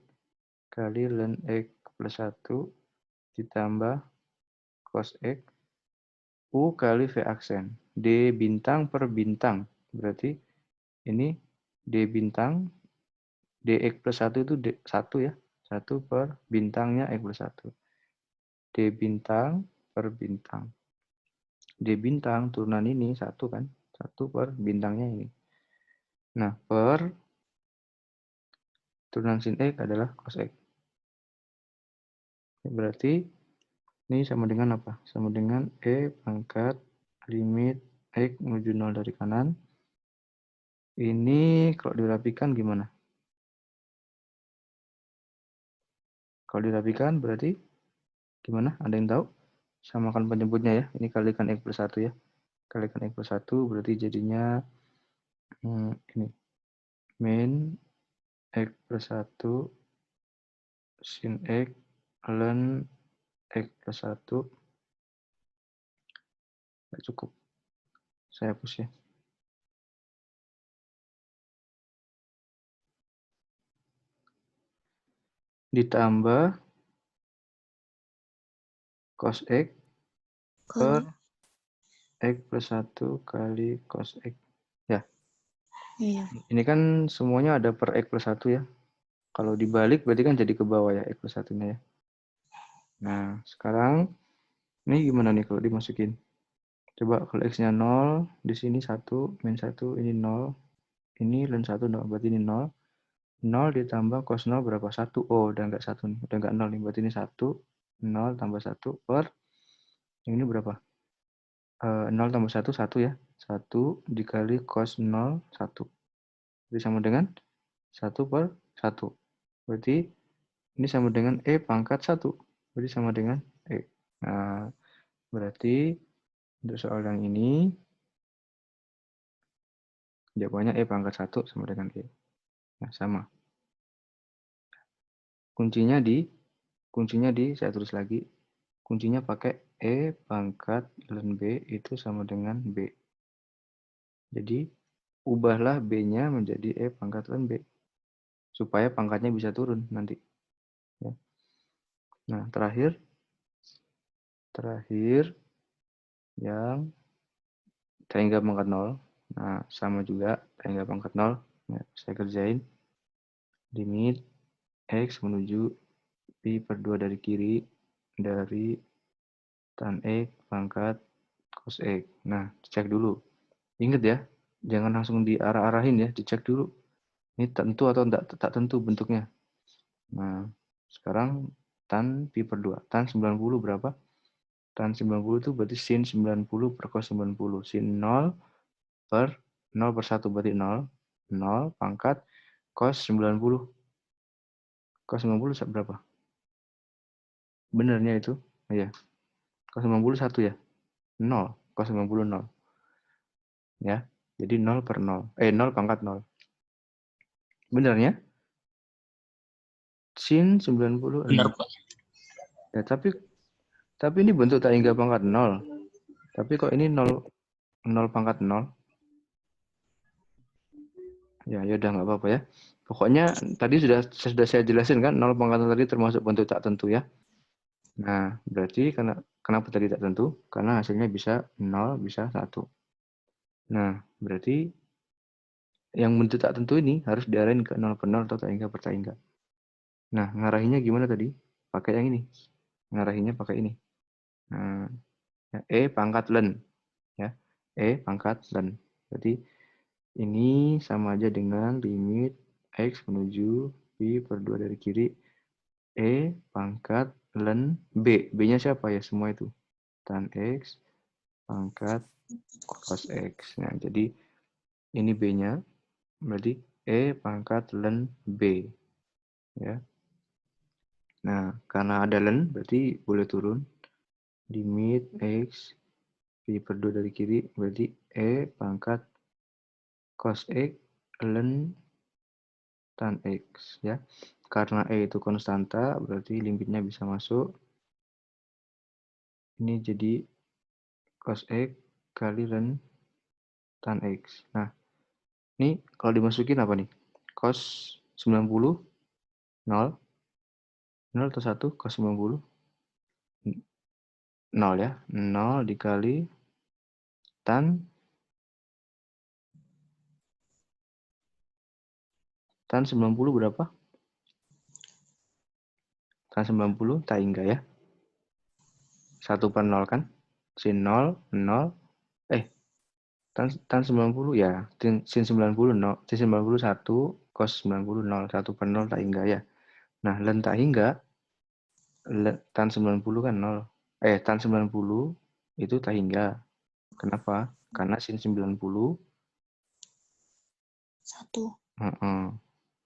kali len X plus 1 ditambah cos X U kali V aksen. D bintang per bintang. Berarti ini D bintang, dx plus 1 itu 1 ya. 1 per bintangnya X plus 1. D bintang per bintang. D bintang turunan ini 1 kan. 1 per bintangnya ini. Nah, per turunan sin X adalah cos X. Berarti ini sama dengan apa? Sama dengan E pangkat limit X menuju 0 dari kanan. Ini kalau dirapikan gimana? Kalau dirapikan berarti gimana? Ada yang tahu? Samakan penyebutnya ya. Ini kalikan X plus 1 ya. Kalikan X plus 1 berarti jadinya ini. Min X plus 1 sin X ln X plus 1. Nggak cukup. Saya hapus ya. Ditambah cos X per X plus 1 kali cos X. Ya. Iya. Ini kan semuanya ada per X plus 1 ya. Kalau dibalik berarti kan jadi ke bawah ya X plus 1-nya ya. Nah, sekarang Ini gimana nih kalau dimasukin? Coba kalau X-nya 0, di sini 1, min 1, ini 0. Ini len 1, 0. Berarti ini 0. 0 ditambah cos 0 berapa? 1. Oh, udah nggak 1 nih. Udah nggak 0 nih. Berarti ini 1. 0 tambah 1 per, ini berapa? 0 tambah 1, 1 ya. 1 dikali cos 0, 1. Jadi sama dengan 1 per 1. Berarti ini sama dengan E pangkat 1. Berarti sama dengan E. Nah, berarti untuk soal yang ini, jawabannya E pangkat 1 sama dengan E. Nah, sama. Kuncinya di, saya tulis lagi, kuncinya pakai E pangkat ln B itu sama dengan B. Jadi, ubahlah B-nya menjadi E pangkat ln B. Supaya pangkatnya bisa turun nanti. Ya. Nah, terakhir yang tan hingga pangkat 0. Nah, sama juga tan hingga pangkat 0. Ya, saya kerjain. Limit X menuju pi per 2 dari kiri dari tan X pangkat cos X. Nah, cek dulu. Ingat ya, jangan langsung diarah-arahin ya, dicek dulu. Ini tentu atau tak tentu bentuknya. Nah, sekarang tan pi per 2. Tan 90 berapa? Tan 90 itu berarti sin 90 per cos 90. Sin 0 per 0 per 1 berarti 0. 0 pangkat cos 90. Cos 90 berapa? Benernya itu? Iya. Cos 90 1 ya? 0. Cos 90 0. Ya. Jadi 0 per 0. 0 pangkat 0. Benernya? Sin 90 Benar, 0. Pak. Ya, tapi ini bentuk tak hingga pangkat 0. Tapi kok ini 0 pangkat 0? Ya, udah nggak apa-apa ya. Pokoknya tadi sudah saya jelasin kan, 0 pangkat 0 tadi termasuk bentuk tak tentu ya. Nah, berarti kenapa tadi tak tentu? Karena hasilnya bisa 0, bisa 1. Nah, berarti yang bentuk tak tentu ini harus diarahin ke 0 per 0 atau tak hingga per tak hingga. Nah, ngarahinnya gimana tadi? Pakai yang ini. Ngarahinnya pakai ini. Nah, E pangkat len. Ya, E pangkat len. Berarti ini sama aja dengan limit X menuju pi per 2 dari kiri. E pangkat len B. B-nya siapa ya? Semua itu. Tan X pangkat cos X. Nah, jadi ini B-nya. Berarti E pangkat len B. Ya. Nah, karena ada len, berarti boleh turun. Limit X pi per 2 dari kiri. Berarti E pangkat cos X len tan X. Ya. Karena E itu konstanta, berarti limitnya bisa masuk. Ini jadi cos X kali len tan X. Nah, ini kalau dimasukin apa nih? Cos 90, 0. 0 atau 1, cos 90. 0 ya. 0 dikali tan 90 berapa? Tan 90 tak hingga ya. 1 per 0 kan? Sin 0, 0. Tan 90 ya. Sin 90, 0. Sin 90 1, cos 90 0. 1 per 0 tak hingga ya. Nah, len tak hingga, tan 90 kan 0. Tan 90 itu tak hingga. Kenapa? Karena sin 90 1.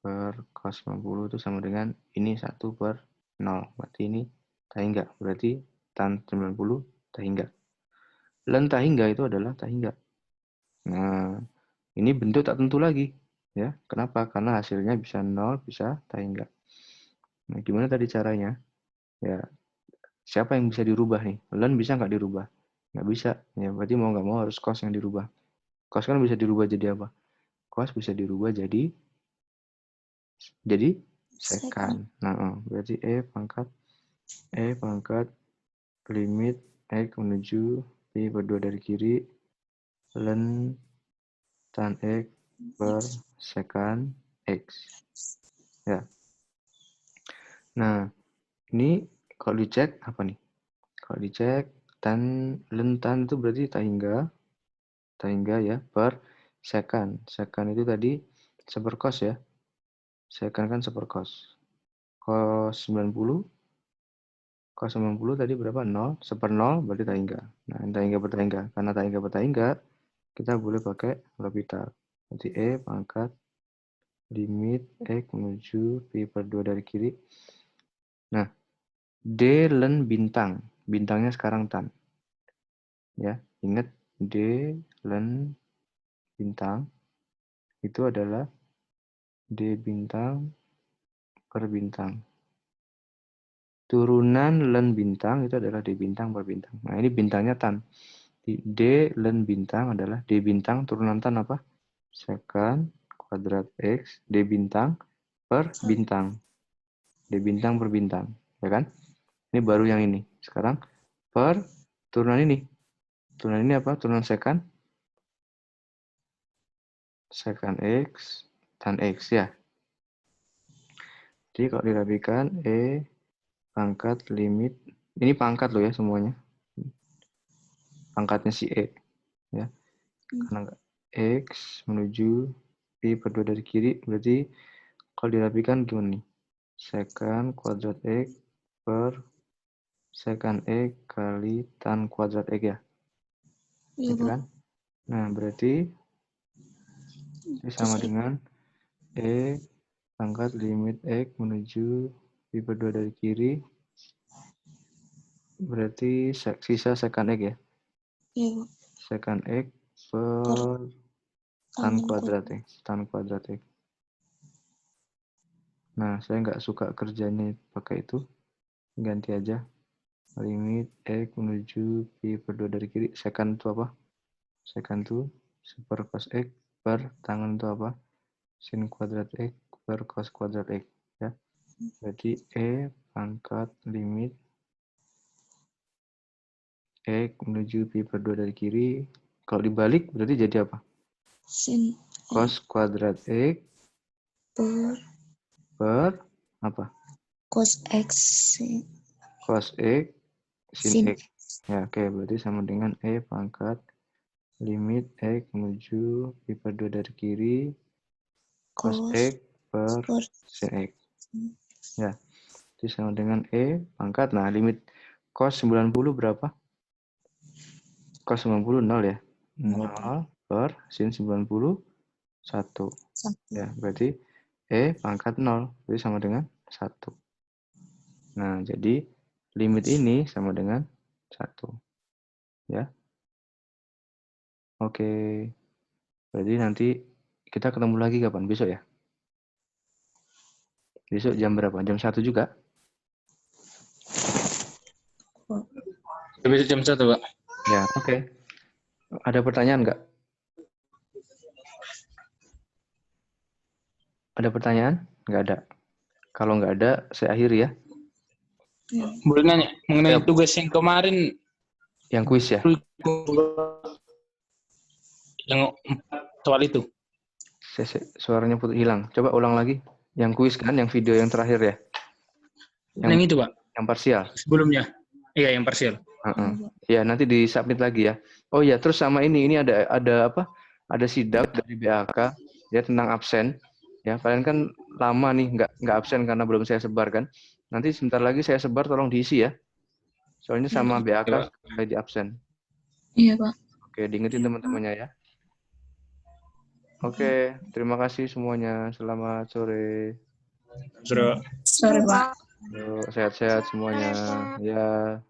per cos 90 itu sama dengan ini 1 per 0. Berarti ini tak hingga. Berarti tan 90 tak hingga. Len tak hingga itu adalah tak hingga. Nah, ini bentuk tak tentu lagi. Ya, kenapa? Karena hasilnya bisa 0, bisa tak hingga. Nah, gimana tadi caranya? Ya, siapa yang bisa dirubah nih? Len bisa nggak dirubah? Nggak bisa. Ya, berarti mau nggak mau harus cos yang dirubah. Cos kan bisa dirubah jadi apa? Cos bisa dirubah jadi sekan. Nah, berarti E pangkat limit X menuju pi per 2 dari kiri len tan X per sekan X. Ya. Nah, ini kalau dicek apa nih? Kalau dicek Lentan itu berarti tahingga ya, per second. Second itu tadi seperkos ya. Second kan seperkos. Cos 90 tadi berapa? 0. Seper 0 berarti tahingga. Nah, tahingga per tahingga. Karena tahingga per tahingga, kita boleh pakai L'Hopital. Berarti E pangkat limit X menuju Pi per 2 dari kiri. Nah, D len bintang. Bintangnya sekarang tan. Ya, ingat D len bintang itu adalah D bintang per bintang. Turunan len bintang itu adalah D bintang per bintang. Nah, ini bintangnya tan. D len bintang adalah D bintang turunan tan apa? Secant kuadrat X D bintang per bintang. D bintang per bintang. Ya kan? Ini baru yang ini. Sekarang per turunan ini. Turunan ini apa? Turunan secant. Secant X tan X ya. Jadi kalau dirapikan E pangkat limit. Ini pangkat loh ya semuanya. Pangkatnya si E. Ya. Karena X menuju Pi per 2 dari kiri. Berarti kalau dirapikan gimana nih? Secant kuadrat X per secant X kali tan kuadrat X ya. Iya, Gitu Pak. kan? Nah, berarti ini sama dengan E pangkat limit X menuju Pi per 2 dari kiri. Berarti sisa secant X ya. Iya, Pak. Secant X per tan kuadrat X. Tan kuadrat X. Nah, saya nggak suka kerjanya pakai itu. Ganti aja. Limit X menuju Pi per 2 dari kiri. Secant itu apa? Secant itu super cos X per tangan itu apa? Sin kuadrat X per cos kuadrat X. Ya. Berarti E pangkat limit X menuju Pi per 2 dari kiri. Kalau dibalik berarti jadi apa? Sin Cos kuadrat X per apa? cos X Cos X sin sin X. Ya, oke. Berarti sama dengan E pangkat limit X menuju Pi per 2 dari kiri. Cos cos X per per sin X. Ya. Itu sama dengan E pangkat. Nah, limit cos 90 berapa? Cos 90 0 ya. 0 per sin 90 1. Ya, berarti E pangkat 0. Berarti sama dengan 1. Nah, jadi limit ini sama dengan 1. Ya. Oke. Berarti nanti kita ketemu lagi kapan? Besok ya? Besok jam berapa? Jam 1 juga? Besok jam 1, Pak. Ya, oke. Ada pertanyaan nggak? Ada pertanyaan? Nggak ada. Kalau nggak ada, saya akhiri ya. Boleh nanya mengenai Ya. tugas yang kemarin Yang kuis ya? yang soal itu. Suaranya putus hilang. Coba ulang lagi. Yang kuis kan, yang video yang terakhir ya? Yang itu, Pak. Yang parsial? Sebelumnya. Iya, yang parsial. Ya, nanti disubmit lagi ya. Oh ya, terus sama ini ada apa? Ada sidak dari BAK ya tentang absen. Ya, kalian kan lama nih nggak absen karena belum saya sebar kan. Nanti sebentar lagi saya sebar, tolong diisi ya. Soalnya sama BAK supaya di absen. Iya, Pak. Oke, diingetin teman-temannya ya. Oke, terima kasih semuanya. Selamat sore. Sudah. Sorry, Pak. Yuk, sehat-sehat semuanya. Ya.